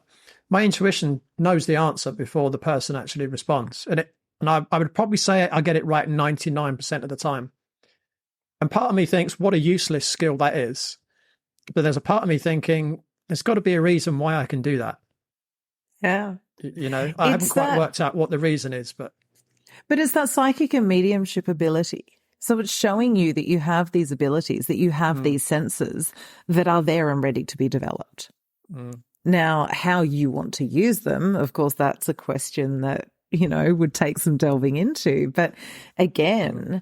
My intuition knows the answer before the person actually responds. And I would probably say I get it right 99% of the time. And part of me thinks, what a useless skill that is. But there's a part of me thinking, there's got to be a reason why I can do that. Yeah. I haven't quite worked out what the reason is, but it's that psychic and mediumship ability. So it's showing you that you have these abilities, that you have these senses that are there and ready to be developed. Now, how you want to use them, of course, that's a question that, would take some delving into. But again,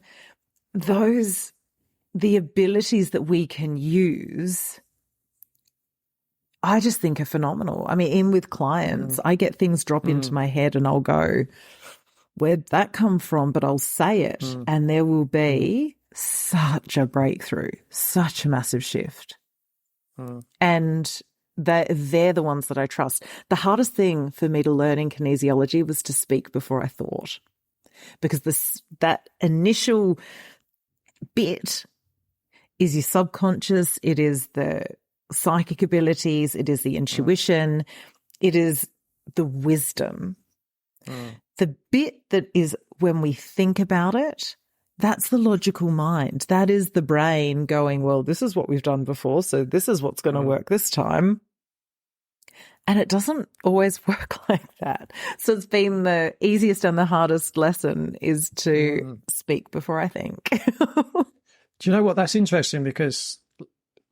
the abilities that we can use, I just think are phenomenal. I mean, with clients, I get things drop into my head and I'll go, where'd that come from? But I'll say it and there will be such a breakthrough, such a massive shift. And they're the ones that I trust. The hardest thing for me to learn in kinesiology was to speak before I thought, because that initial bit is your subconscious, it is the psychic abilities, it is the intuition, it is the wisdom. The bit that is when we think about it, that's the logical mind. That is the brain going, well, this is what we've done before, so this is what's going to work this time. And it doesn't always work like that. So it's been the easiest and the hardest lesson is to speak before I think. Do you know what? That's interesting because,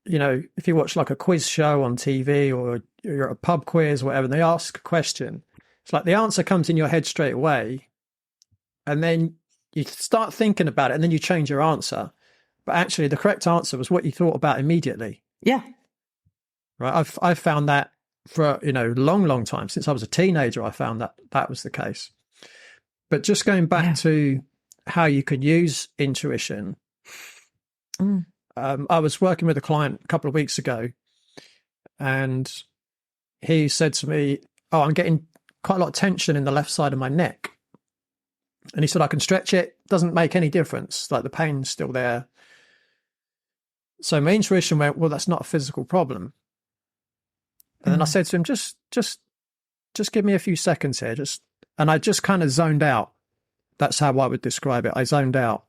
if you watch like a quiz show on TV or you're at a pub quiz or whatever, and they ask a question, it's like the answer comes in your head straight away. And then you start thinking about it and then you change your answer. But actually the correct answer was what you thought about immediately. Yeah. Right. I've found that for, long time. Since I was a teenager, I found that was the case. But just going back to how you can use intuition. I was working with a client a couple of weeks ago and he said to me, I'm getting quite a lot of tension in the left side of my neck. And he said, I can stretch it. Doesn't make any difference. Like the pain's still there. So my intuition went, well, that's not a physical problem. And then I said to him, just give me a few seconds here. And I just kind of zoned out. That's how I would describe it. I zoned out.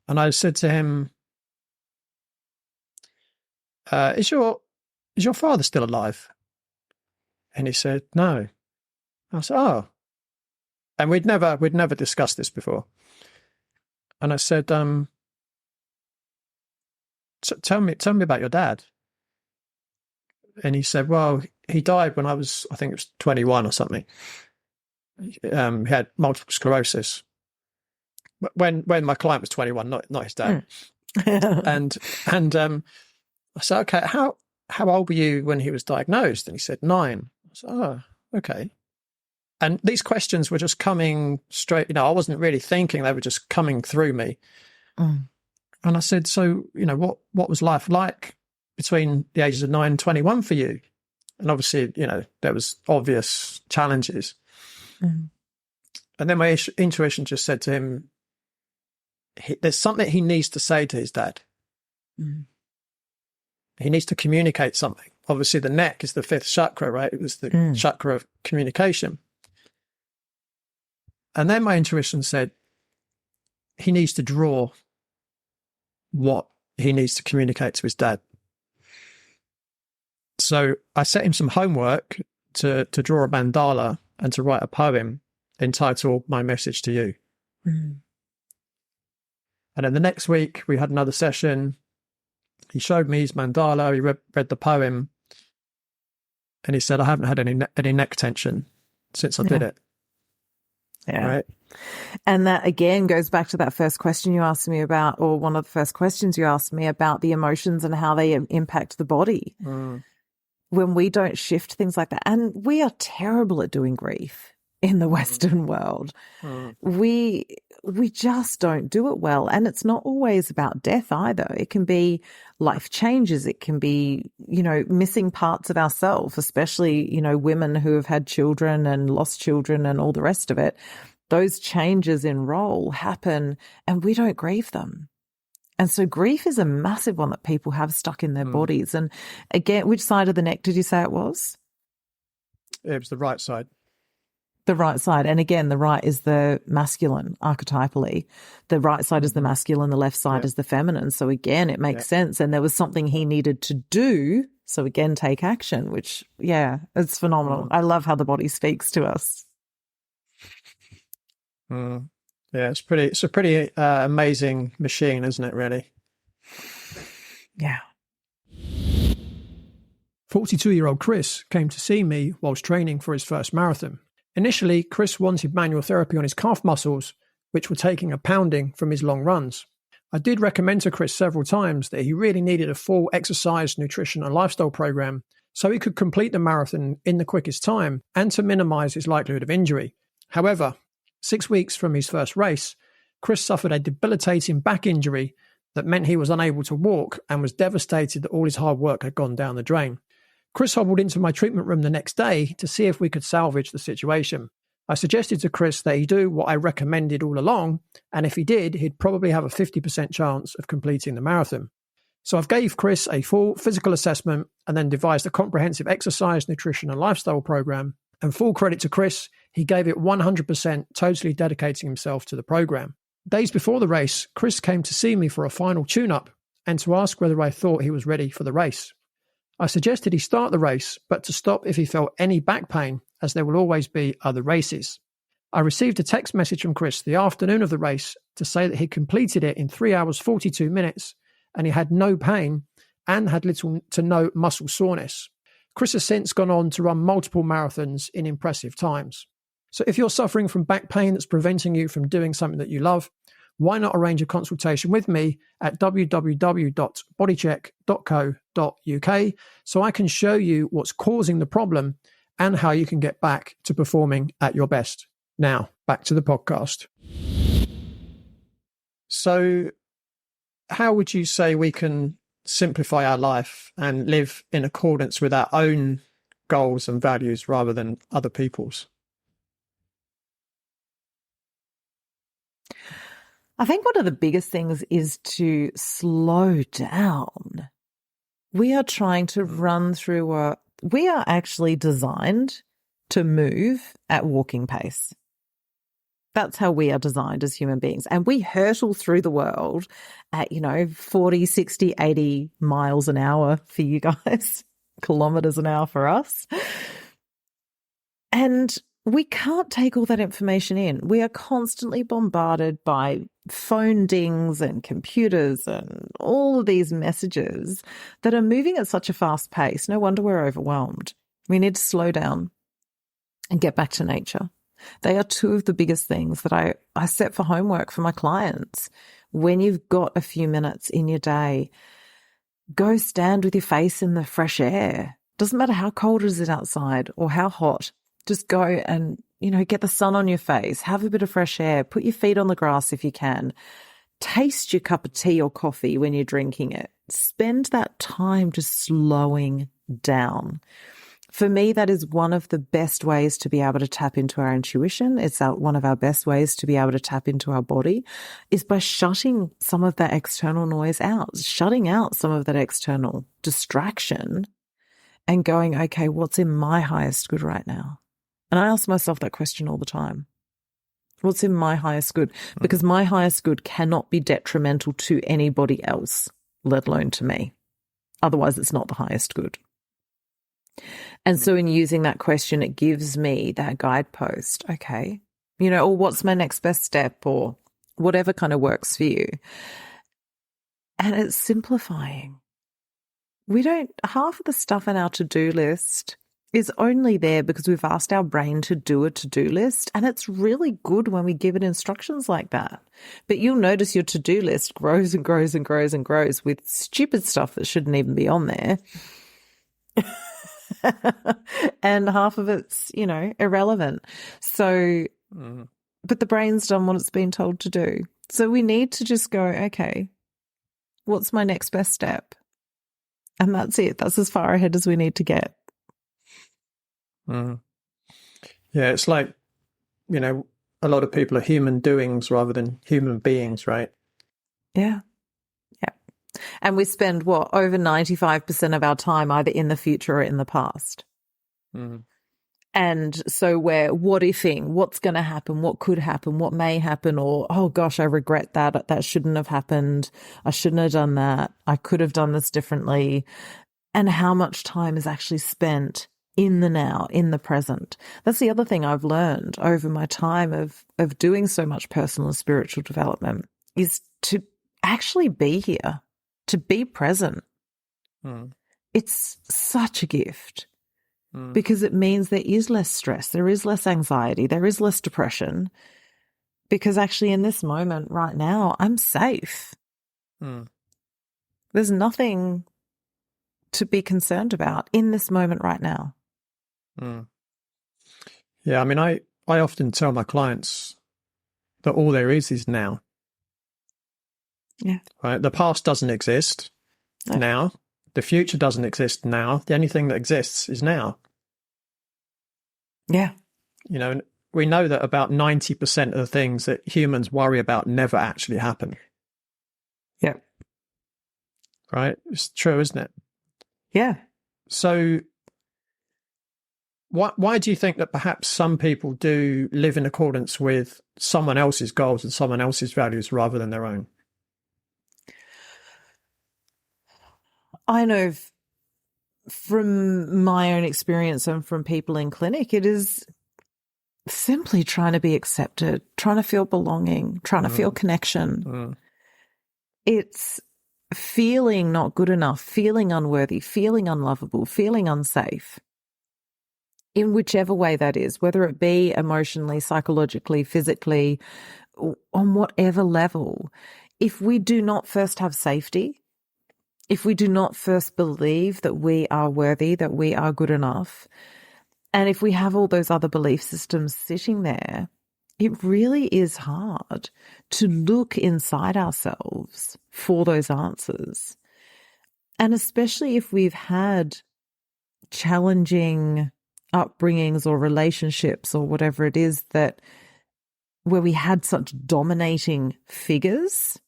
And I said to him, is your father still alive? And he said, no. I said, oh. And we'd never discussed this before. And I said, so tell me about your dad. And he said, well, he died when I think it was 21 or something. He had multiple sclerosis. When my client was 21, not his dad. And I said, okay, how old were you when he was diagnosed? And he said 9. I said, oh, okay. And these questions were just coming straight, I wasn't really thinking, they were just coming through me. And I said, so, what was life like between the ages of 9 and 21 for you? And obviously, there was obvious challenges. And then my intuition just said to him, there's something he needs to say to his dad. He needs to communicate something. Obviously, the neck is the 5th chakra, right? It was the chakra of communication. And then my intuition said, he needs to draw what he needs to communicate to his dad. So I set him some homework to draw a mandala and to write a poem entitled My Message to You. And then the next week we had another session. He showed me his mandala. He read the poem. And he said, I haven't had any neck tension since I did it. Yeah. Right. And that again goes back to that first question you asked me about, or one of the first questions you asked me about the emotions and how they impact the body. When we don't shift things like that, and we are terrible at doing grief in the Western world. We just don't do it well. And it's not always about death either. It can be life changes. It can be, missing parts of ourselves, especially, women who have had children and lost children and all the rest of it. Those changes in role happen and we don't grieve them. And so grief is a massive one that people have stuck in their bodies. And again, which side of the neck did you say it was? It was the right side. The right side. And again, the right is the masculine archetypally. The right side is the masculine, the left side is the feminine. So again, it makes sense. And there was something he needed to do. So again, take action, which, it's phenomenal. I love how the body speaks to us. Yeah, it's a pretty amazing machine, isn't it, really? Yeah. 42-year-old Chris came to see me whilst training for his first marathon. Initially, Chris wanted manual therapy on his calf muscles, which were taking a pounding from his long runs. I did recommend to Chris several times that he really needed a full exercise, nutrition and lifestyle program so he could complete the marathon in the quickest time and to minimize his likelihood of injury. However, 6 weeks from his first race, Chris suffered a debilitating back injury that meant he was unable to walk and was devastated that all his hard work had gone down the drain. Chris hobbled into my treatment room the next day to see if we could salvage the situation. I suggested to Chris that he do what I recommended all along, and if he did, he'd probably have a 50% chance of completing the marathon. So I've gave Chris a full physical assessment and then devised a comprehensive exercise, nutrition and lifestyle program. And full credit to Chris, he gave it 100%, totally dedicating himself to the program. Days before the race, Chris came to see me for a final tune-up and to ask whether I thought he was ready for the race. I suggested he start the race, but to stop if he felt any back pain, as there will always be other races. I received a text message from Chris the afternoon of the race to say that he completed it in 3 hours 42 minutes and he had no pain and had little to no muscle soreness. Chris has since gone on to run multiple marathons in impressive times. So if you're suffering from back pain that's preventing you from doing something that you love, why not arrange a consultation with me at www.bodycheck.co.uk so I can show you what's causing the problem and how you can get back to performing at your best. Now, back to the podcast. So, how would you say we can simplify our life and live in accordance with our own goals and values rather than other people's? I think one of the biggest things is to slow down. We are trying to run through we are actually designed to move at walking pace. That's how we are designed as human beings. And we hurtle through the world at, 40, 60, 80 miles an hour for you guys, kilometers an hour for us. And we can't take all that information in. We are constantly bombarded by phone dings and computers and all of these messages that are moving at such a fast pace. No wonder we're overwhelmed. We need to slow down and get back to nature. They are two of the biggest things that I set for homework for my clients. When you've got a few minutes in your day, go stand with your face in the fresh air. Doesn't matter how cold it is outside or how hot. Just go and, get the sun on your face, have a bit of fresh air, put your feet on the grass if you can. Taste your cup of tea or coffee when you're drinking it. Spend that time just slowing down. For me, that is one of the best ways to be able to tap into our intuition. It's one of our best ways to be able to tap into our body is by shutting some of that external noise out, shutting out some of that external distraction and going, okay, what's in my highest good right now? And I ask myself that question all the time. What's in my highest good? Because my highest good cannot be detrimental to anybody else, let alone to me. Otherwise, it's not the highest good. And so in using that question, it gives me that guidepost. Okay, or what's my next best step or whatever kind of works for you. And it's simplifying. Half of the stuff in our to-do list is only there because we've asked our brain to do a to-do list. And it's really good when we give it instructions like that. But you'll notice your to-do list grows and grows and grows and grows with stupid stuff that shouldn't even be on there. And half of it's, irrelevant. So, but the brain's done what it's been told to do. So we need to just go, okay, what's my next best step? And that's it. That's as far ahead as we need to get. Yeah, it's like, a lot of people are human doings rather than human beings, right? Yeah. Yeah. And we spend, over 95% of our time either in the future or in the past. And so we're what-ifing, what's going to happen, what could happen, what may happen, or, oh gosh, I regret that. That shouldn't have happened. I shouldn't have done that. I could have done this differently. And how much time is actually spent in the now, in the present. That's the other thing I've learned over my time of doing so much personal and spiritual development is to actually be here, to be present. It's such a gift because it means there is less stress, there is less anxiety, there is less depression because actually in this moment right now, I'm safe. There's nothing to be concerned about in this moment right now. Yeah, I mean, I often tell my clients that all there is now. Yeah. Right? The past doesn't exist now. The future doesn't exist now. The only thing that exists is now. Yeah. We know that about 90% of the things that humans worry about never actually happen. Yeah. Right? It's true, isn't it? Yeah. So why do you think that perhaps some people do live in accordance with someone else's goals and someone else's values rather than their own? I know from my own experience and from people in clinic, it is simply trying to be accepted, trying to feel belonging, trying to feel connection. It's feeling not good enough, feeling unworthy, feeling unlovable, feeling unsafe. In whichever way that is, whether it be emotionally, psychologically, physically, on whatever level, if we do not first have safety, if we do not first believe that we are worthy, that we are good enough, and if we have all those other belief systems sitting there, it really is hard to look inside ourselves for those answers. And especially if we've had challenging upbringings or relationships or whatever it is that where we had such dominating figures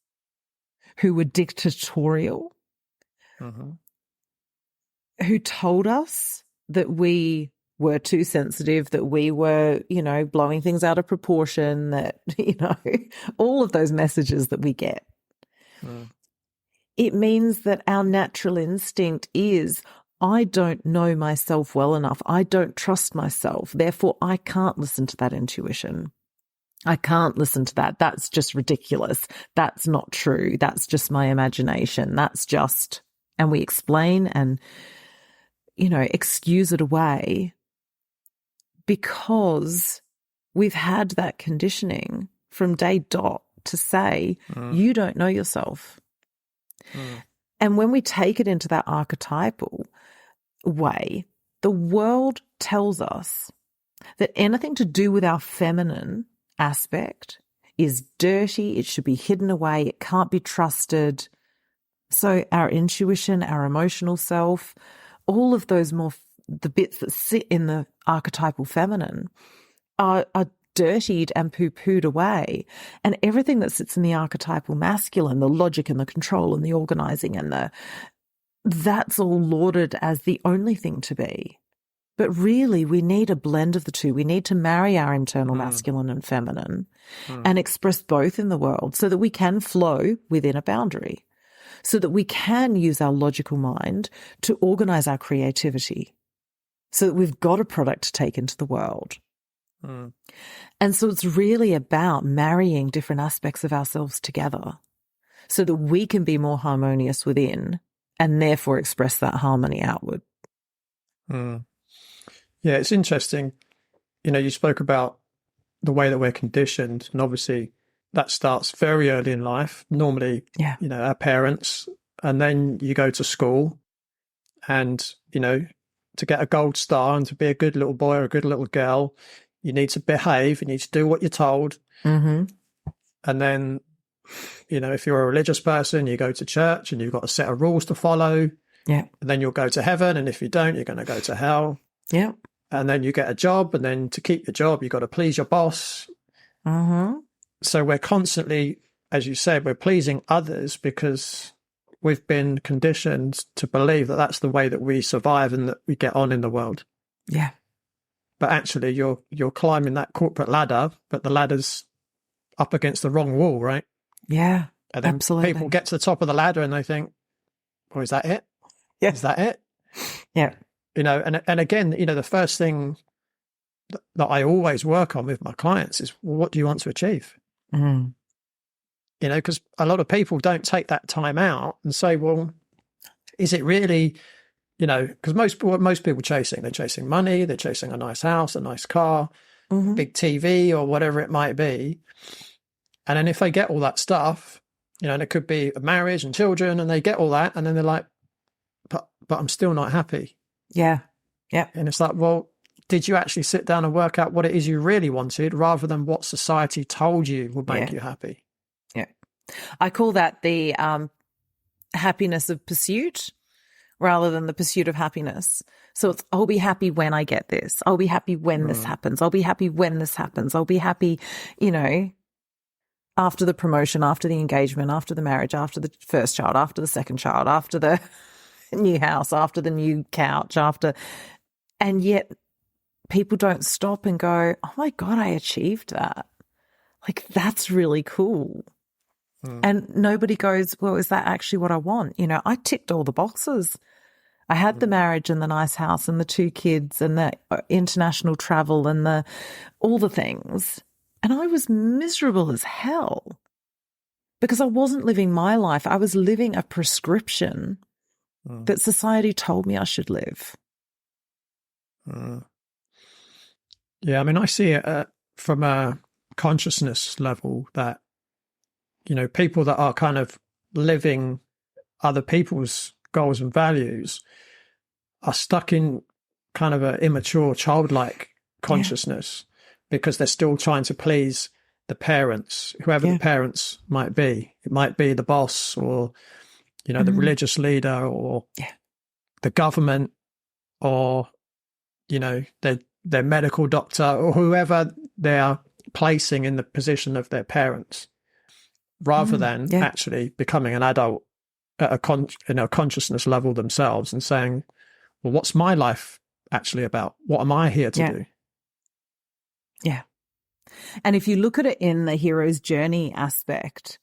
who were dictatorial, who told us that we were too sensitive, that we were, blowing things out of proportion, that, all of those messages that we get. It means that our natural instinct is, I don't know myself well enough. I don't trust myself. Therefore, I can't listen to that intuition. I can't listen to that. That's just ridiculous. That's not true. That's just my imagination. And we explain and, excuse it away because we've had that conditioning from day dot to say, you don't know yourself. And when we take it into that archetypal way, the world tells us that anything to do with our feminine aspect is dirty, it should be hidden away, it can't be trusted. So our intuition, our emotional self, all of those the bits that sit in the archetypal feminine are dirtied and poo-pooed away. And everything that sits in the archetypal masculine, the logic and the control and the organizing and that's all lauded as the only thing to be. But really, we need a blend of the two. We need to marry our internal masculine and feminine and express both in the world so that we can flow within a boundary, so that we can use our logical mind to organize our creativity, so that we've got a product to take into the world. And so it's really about marrying different aspects of ourselves together so that we can be more harmonious within and therefore express that harmony outward. Yeah, it's interesting. You spoke about the way that we're conditioned, and obviously that starts very early in life, normally, our parents, and then you go to school and, to get a gold star and to be a good little boy or a good little girl, you need to behave, you need to do what you're told. And then, if you're a religious person, you go to church and you've got a set of rules to follow. Yeah. And then you'll go to heaven. And if you don't, you're going to go to hell. Yeah. And then you get a job. And then to keep your job, you've got to please your boss. So we're constantly, as you said, we're pleasing others because we've been conditioned to believe that that's the way that we survive and that we get on in the world. Yeah. But actually, you're climbing that corporate ladder, but the ladder's up against the wrong wall, right? Yeah, and then absolutely. People get to the top of the ladder and they think, well, is that it? Yeah. Is that it? Yeah. And again, the first thing that I always work on with my clients is, well, what do you want to achieve? Because a lot of people don't take that time out and say, well, is it really, because most people chasing, they're chasing money, they're chasing a nice house, a nice car, big TV or whatever it might be. And then if they get all that stuff, and it could be a marriage and children, and they get all that, and then they're like, but I'm still not happy. Yeah. Yeah. And it's like, well, did you actually sit down and work out what it is you really wanted rather than what society told you would make you happy? Yeah. I call that the happiness of pursuit rather than the pursuit of happiness. So it's, I'll be happy when I get this. I'll be happy when this happens. I'll be happy when this happens. I'll be happy, after the promotion, after the engagement, after the marriage, after the first child, after the second child, after the new house, after the new couch, and yet people don't stop and go, oh my God, I achieved that. Like, that's really cool. And nobody goes, well, is that actually what I want? I ticked all the boxes. I had the marriage and the nice house and the 2 kids and the international travel and all the things. And I was miserable as hell because I wasn't living my life. I was living a prescription that society told me I should live. Yeah, I mean, I see it from a consciousness level that, people that are kind of living other people's goals and values are stuck in kind of an immature, childlike consciousness because they're still trying to please the parents, whoever the parents might be. It might be the boss or, the religious leader or the government or, their medical doctor or whoever their placing in the position of their parents, rather than actually becoming an adult at a consciousness level themselves and saying, well, what's my life actually about? What am I here to do? Yeah. And if you look at it in the hero's journey aspect,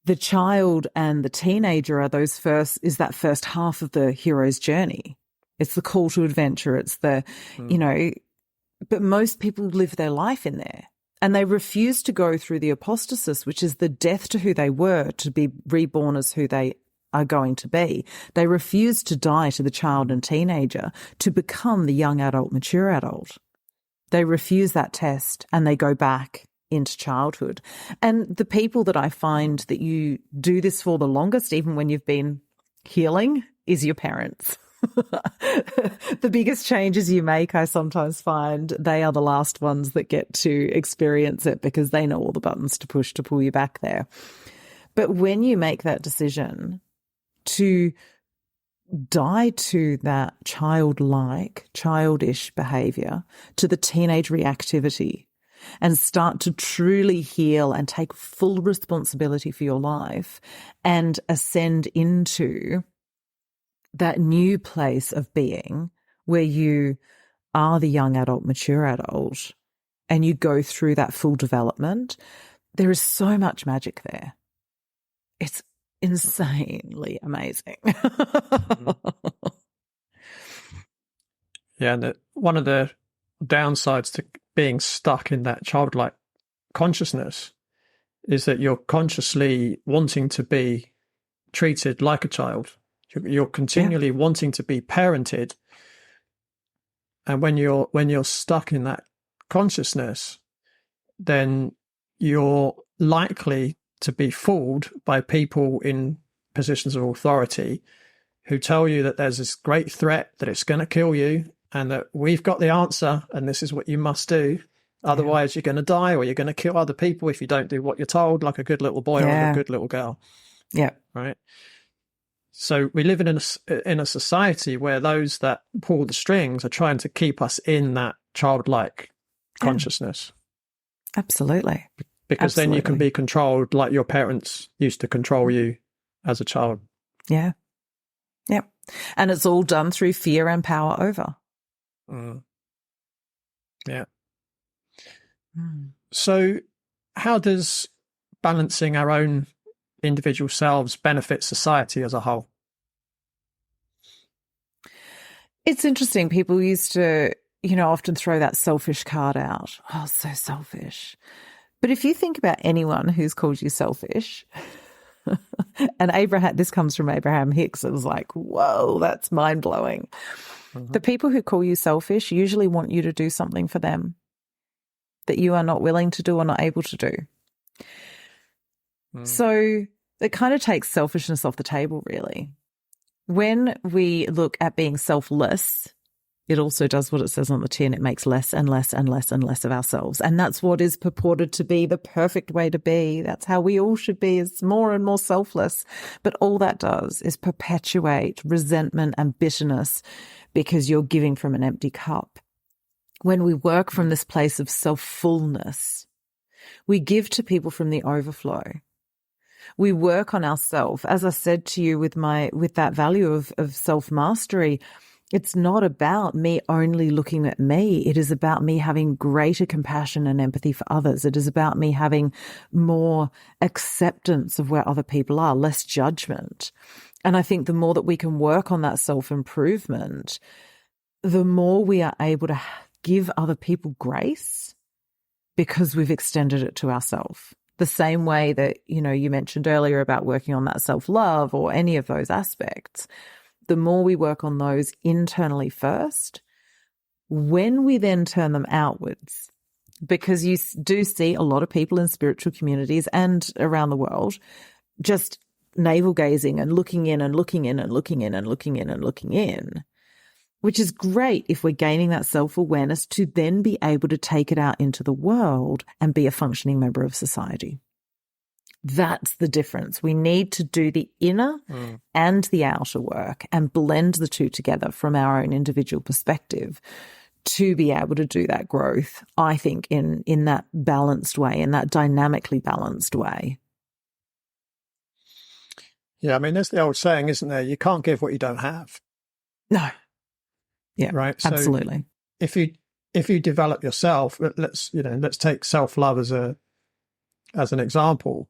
the child and the teenager are that first half of the hero's journey. It's the call to adventure. It's the, but most people live their life in there. And they refuse to go through the apostasis, which is the death to who they were, to be reborn as who they are going to be. They refuse to die to the child and teenager to become the young adult, mature adult. They refuse that test and they go back into childhood. And the people that I find that you do this for the longest, even when you've been healing, is your parents. The biggest changes you make, I sometimes find, they are the last ones that get to experience it because they know all the buttons to push to pull you back there. But when you make that decision to die to that childish behavior, to the teenage reactivity, and start to truly heal and take full responsibility for your life and ascend into that new place of being where you are the young adult, mature adult, and you go through that full development, there is so much magic there. It's insanely amazing. Yeah, and one of the downsides to being stuck in that childlike consciousness is that you're consciously wanting to be treated like a child. You're continually wanting to be parented. And when you're stuck in that consciousness, then you're likely to be fooled by people in positions of authority who tell you that there's this great threat, that it's going to kill you, and that we've got the answer and this is what you must do. Otherwise, you're going to die, or you're going to kill other people if you don't do what you're told, like a good little boy or a good little girl. Yeah. Right. So we live in a society where those that pull the strings are trying to keep us in that childlike consciousness. Absolutely. Because then you can be controlled like your parents used to control you as a child. Yeah. Yep. And it's all done through fear and power over. Yeah. So how does balancing our own individual selves benefit society as a whole? It's interesting. People used to, often throw that selfish card out. Oh, so selfish. But if you think about anyone who's called you selfish, and this comes from Abraham Hicks, it was like, whoa, that's mind-blowing. The people who call you selfish usually want you to do something for them that you are not willing to do or not able to do. So it kind of takes selfishness off the table, really. When we look at being selfless, it also does what it says on the tin. It makes less and less and less and less of ourselves. And that's what is purported to be the perfect way to be. That's how we all should be, is more and more selfless. But all that does is perpetuate resentment and bitterness because you're giving from an empty cup. When we work from this place of self-fullness, we give to people from the overflow. We work on ourselves. As I said to you with that value of self-mastery, it's not about me only looking at me. It is about me having greater compassion and empathy for others. It is about me having more acceptance of where other people are, less judgment. And I think the more that we can work on that self-improvement, the more we are able to give other people grace because we've extended it to ourselves. The same way that, you mentioned earlier about working on that self-love or any of those aspects. The more we work on those internally first, when we then turn them outwards, because you do see a lot of people in spiritual communities and around the world just navel gazing and looking in and looking in and looking in and looking in and looking in, which is great if we're gaining that self-awareness to then be able to take it out into the world and be a functioning member of society. That's the difference. We need to do the inner and the outer work and blend the two together from our own individual perspective to be able to do that growth, I think, in that balanced way, in that dynamically balanced way. Yeah, I mean, there's the old saying, isn't there? You can't give what you don't have. No. Yeah, right. absolutely. So if you develop yourself, let's take self-love as an example.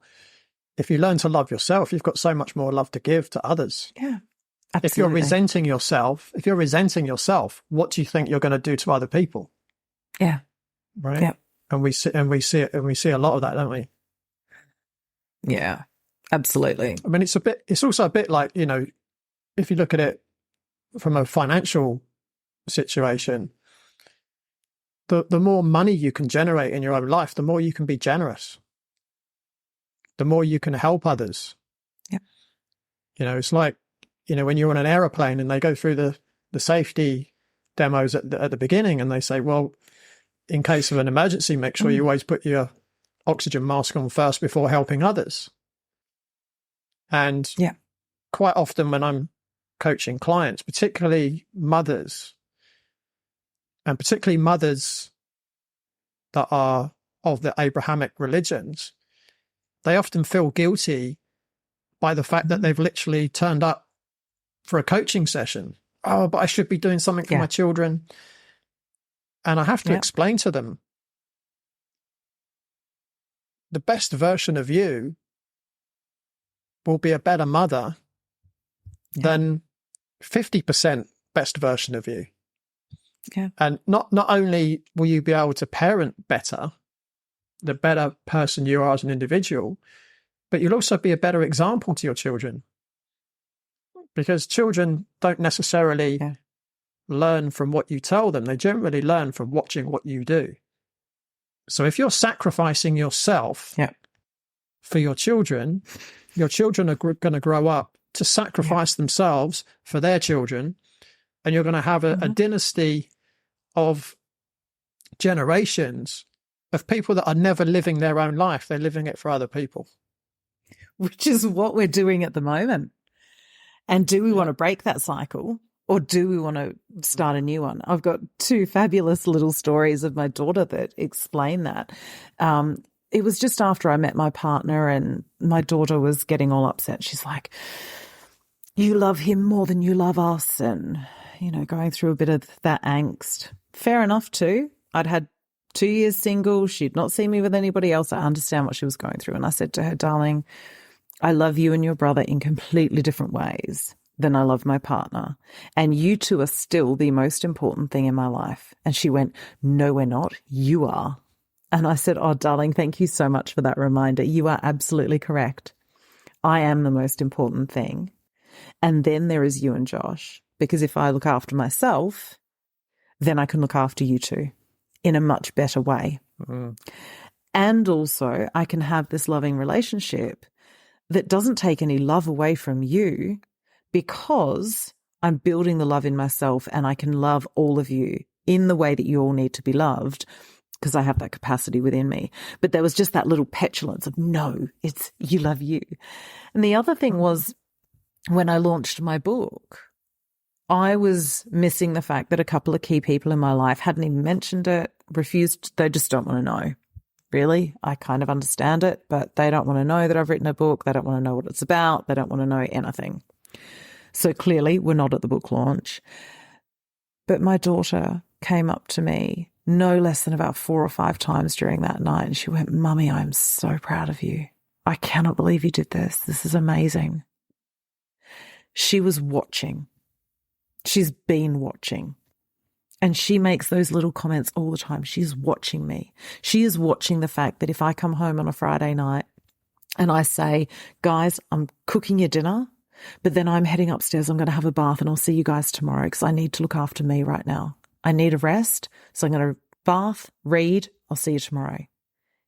If you learn to love yourself, you've got so much more love to give to others. Yeah, absolutely. If you're resenting yourself, what do you think you're going to do to other people? Yeah. Right. Yeah. And we see a lot of that, don't we? Yeah, absolutely. I mean, it's also a bit like, if you look at it from a financial situation, the more money you can generate in your own life, the more you can be generous, the more you can help others. Yeah. It's like, when you're on an aeroplane and they go through the safety demos at the beginning, and they say, well, in case of an emergency, make sure you always put your oxygen mask on first before helping others. And quite often when I'm coaching clients, particularly mothers that are of the Abrahamic religions, they often feel guilty by the fact that they've literally turned up for a coaching session. Oh, but I should be doing something for my children. And I have to explain to them, the best version of you will be a better mother than 50% best version of you. Yeah. And not only will you be able to parent better, the better person you are as an individual, but you'll also be a better example to your children. Because children don't necessarily learn from what you tell them. They generally learn from watching what you do. So if you're sacrificing yourself for your children are going to grow up to sacrifice themselves for their children, and you're going to have a dynasty of generations of people that are never living their own life. They're living it for other people. Which is what we're doing at the moment. And do we want to break that cycle, or do we want to start a new one? I've got two fabulous little stories of my daughter that explain that. It was just after I met my partner, and my daughter was getting all upset. She's like, you love him more than you love us, and, going through a bit of that angst. Fair enough too. I'd had 2 years single. She'd not seen me with anybody else. I understand what she was going through. And I said to her, darling, I love you and your brother in completely different ways than I love my partner. And you two are still the most important thing in my life. And she went, no, we're not. You are. And I said, oh, darling, thank you so much for that reminder. You are absolutely correct. I am the most important thing. And then there is you and Josh. Because if I look after myself, then I can look after you two in a much better way. And also I can have this loving relationship that doesn't take any love away from you, because I'm building the love in myself, and I can love all of you in the way that you all need to be loved, because I have that capacity within me. But there was just that little petulance of, no, it's you love you. And the other thing was, when I launched my book, I was missing the fact that a couple of key people in my life hadn't even mentioned it, refused. They just don't want to know. Really, I kind of understand it, but they don't want to know that I've written a book. They don't want to know what it's about. They don't want to know anything. So clearly we're not at the book launch. But my daughter came up to me no less than about 4 or 5 times during that night, and she went, Mummy, I'm so proud of you. I cannot believe you did this. This is amazing. She was watching. She's been watching. And she makes those little comments all the time. She's watching me. She is watching the fact that if I come home on a Friday night and I say, guys, I'm cooking your dinner, but then I'm heading upstairs, I'm going to have a bath, and I'll see you guys tomorrow because I need to look after me right now. I need a rest. So I'm going to bath, read. I'll see you tomorrow.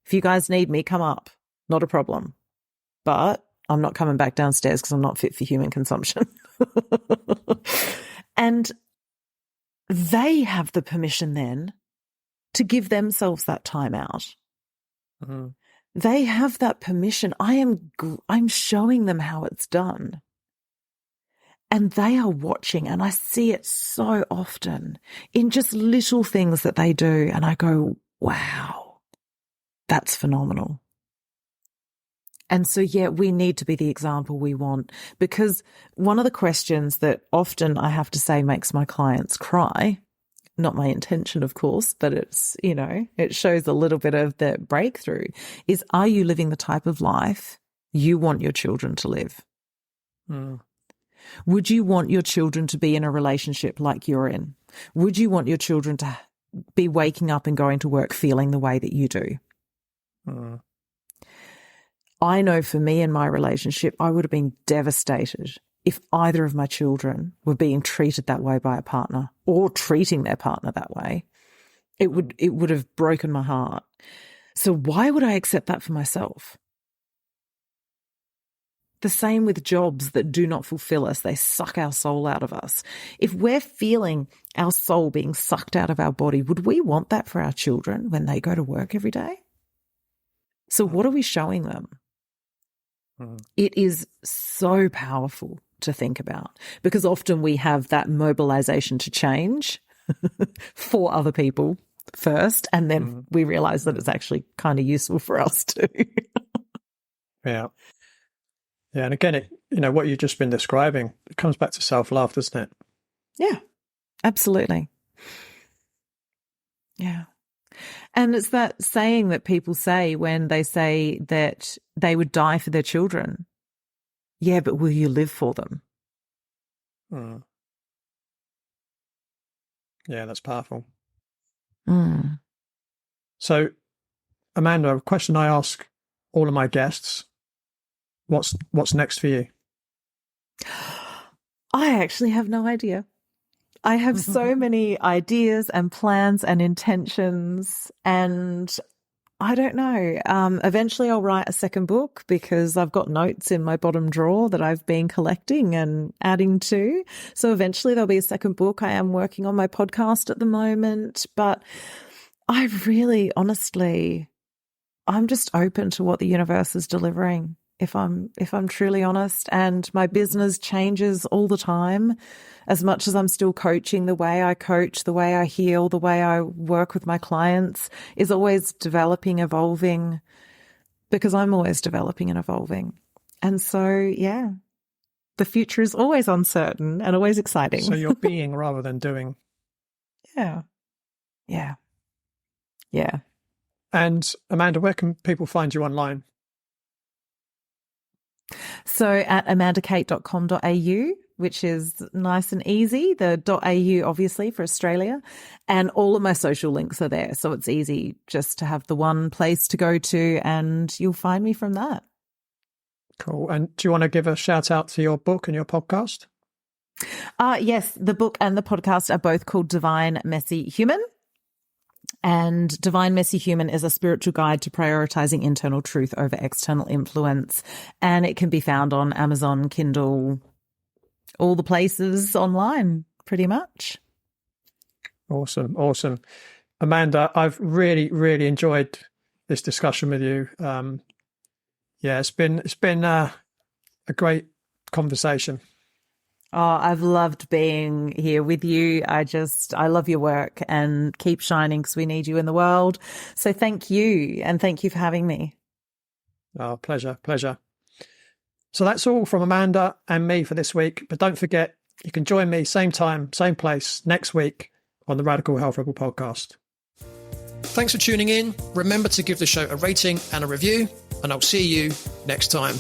If you guys need me, come up. Not a problem. But I'm not coming back downstairs because I'm not fit for human consumption. And they have the permission then to give themselves that time out. They have that permission. I'm showing them how it's done. And they are watching, and I see it so often in just little things that they do. And I go, wow, that's phenomenal. And so, yeah, we need to be the example we want, because one of the questions that often I have to say makes my clients cry, not my intention, of course, but it's, it shows a little bit of the breakthrough, is, are you living the type of life you want your children to live? Mm. Would you want your children to be in a relationship like you're in? Would you want your children to be waking up and going to work feeling the way that you do? Mm. I know for me in my relationship, I would have been devastated if either of my children were being treated that way by a partner or treating their partner that way. It would have broken my heart. So why would I accept that for myself? The same with jobs that do not fulfill us. They suck our soul out of us. If we're feeling our soul being sucked out of our body, would we want that for our children when they go to work every day? So what are we showing them? It is so powerful to think about, because often we have that mobilization to change for other people first, and then we realize that it's actually kind of useful for us too. Yeah. Yeah, and again, what you've just been describing, it comes back to self-love, doesn't it? Yeah, absolutely. Yeah. And it's that saying that people say when they say that they would die for their children. Yeah, but will you live for them? Mm. Yeah, that's powerful. Mm. So, Amanda, a question I ask all of my guests: What's next for you? I actually have no idea. I have so many ideas and plans and intentions, and I don't know. Eventually I'll write a second book, because I've got notes in my bottom drawer that I've been collecting and adding to. So eventually there'll be a second book. I am working on my podcast at the moment, but I really, honestly, I'm just open to what the universe is delivering, if I'm truly honest. And my business changes all the time. As much as I'm still coaching, the way I coach, the way I heal, the way I work with my clients is always developing, evolving, because I'm always developing and evolving. And so, yeah, the future is always uncertain and always exciting. So you're being rather than doing. Yeah. Yeah. Yeah. And Amanda, where can people find you online? So at amandakate.com.au, which is nice and easy, the .au obviously for Australia, and all of my social links are there. So it's easy just to have the one place to go to, and you'll find me from that. Cool. And do you want to give a shout out to your book and your podcast? Yes, the book and the podcast are both called Divine Messy Human. And Divine Messy Human is a spiritual guide to prioritizing internal truth over external influence. And it can be found on Amazon, Kindle, all the places online, pretty much. Awesome. Awesome. Amanda, I've really, really enjoyed this discussion with you. Yeah, it's been a great conversation. Oh, I've loved being here with you. I love your work, and keep shining, because we need you in the world. So thank you. And thank you for having me. Oh, pleasure. So that's all from Amanda and me for this week. But don't forget, you can join me same time, same place next week on the Radical Health Rebel podcast. Thanks for tuning in. Remember to give the show a rating and a review, and I'll see you next time.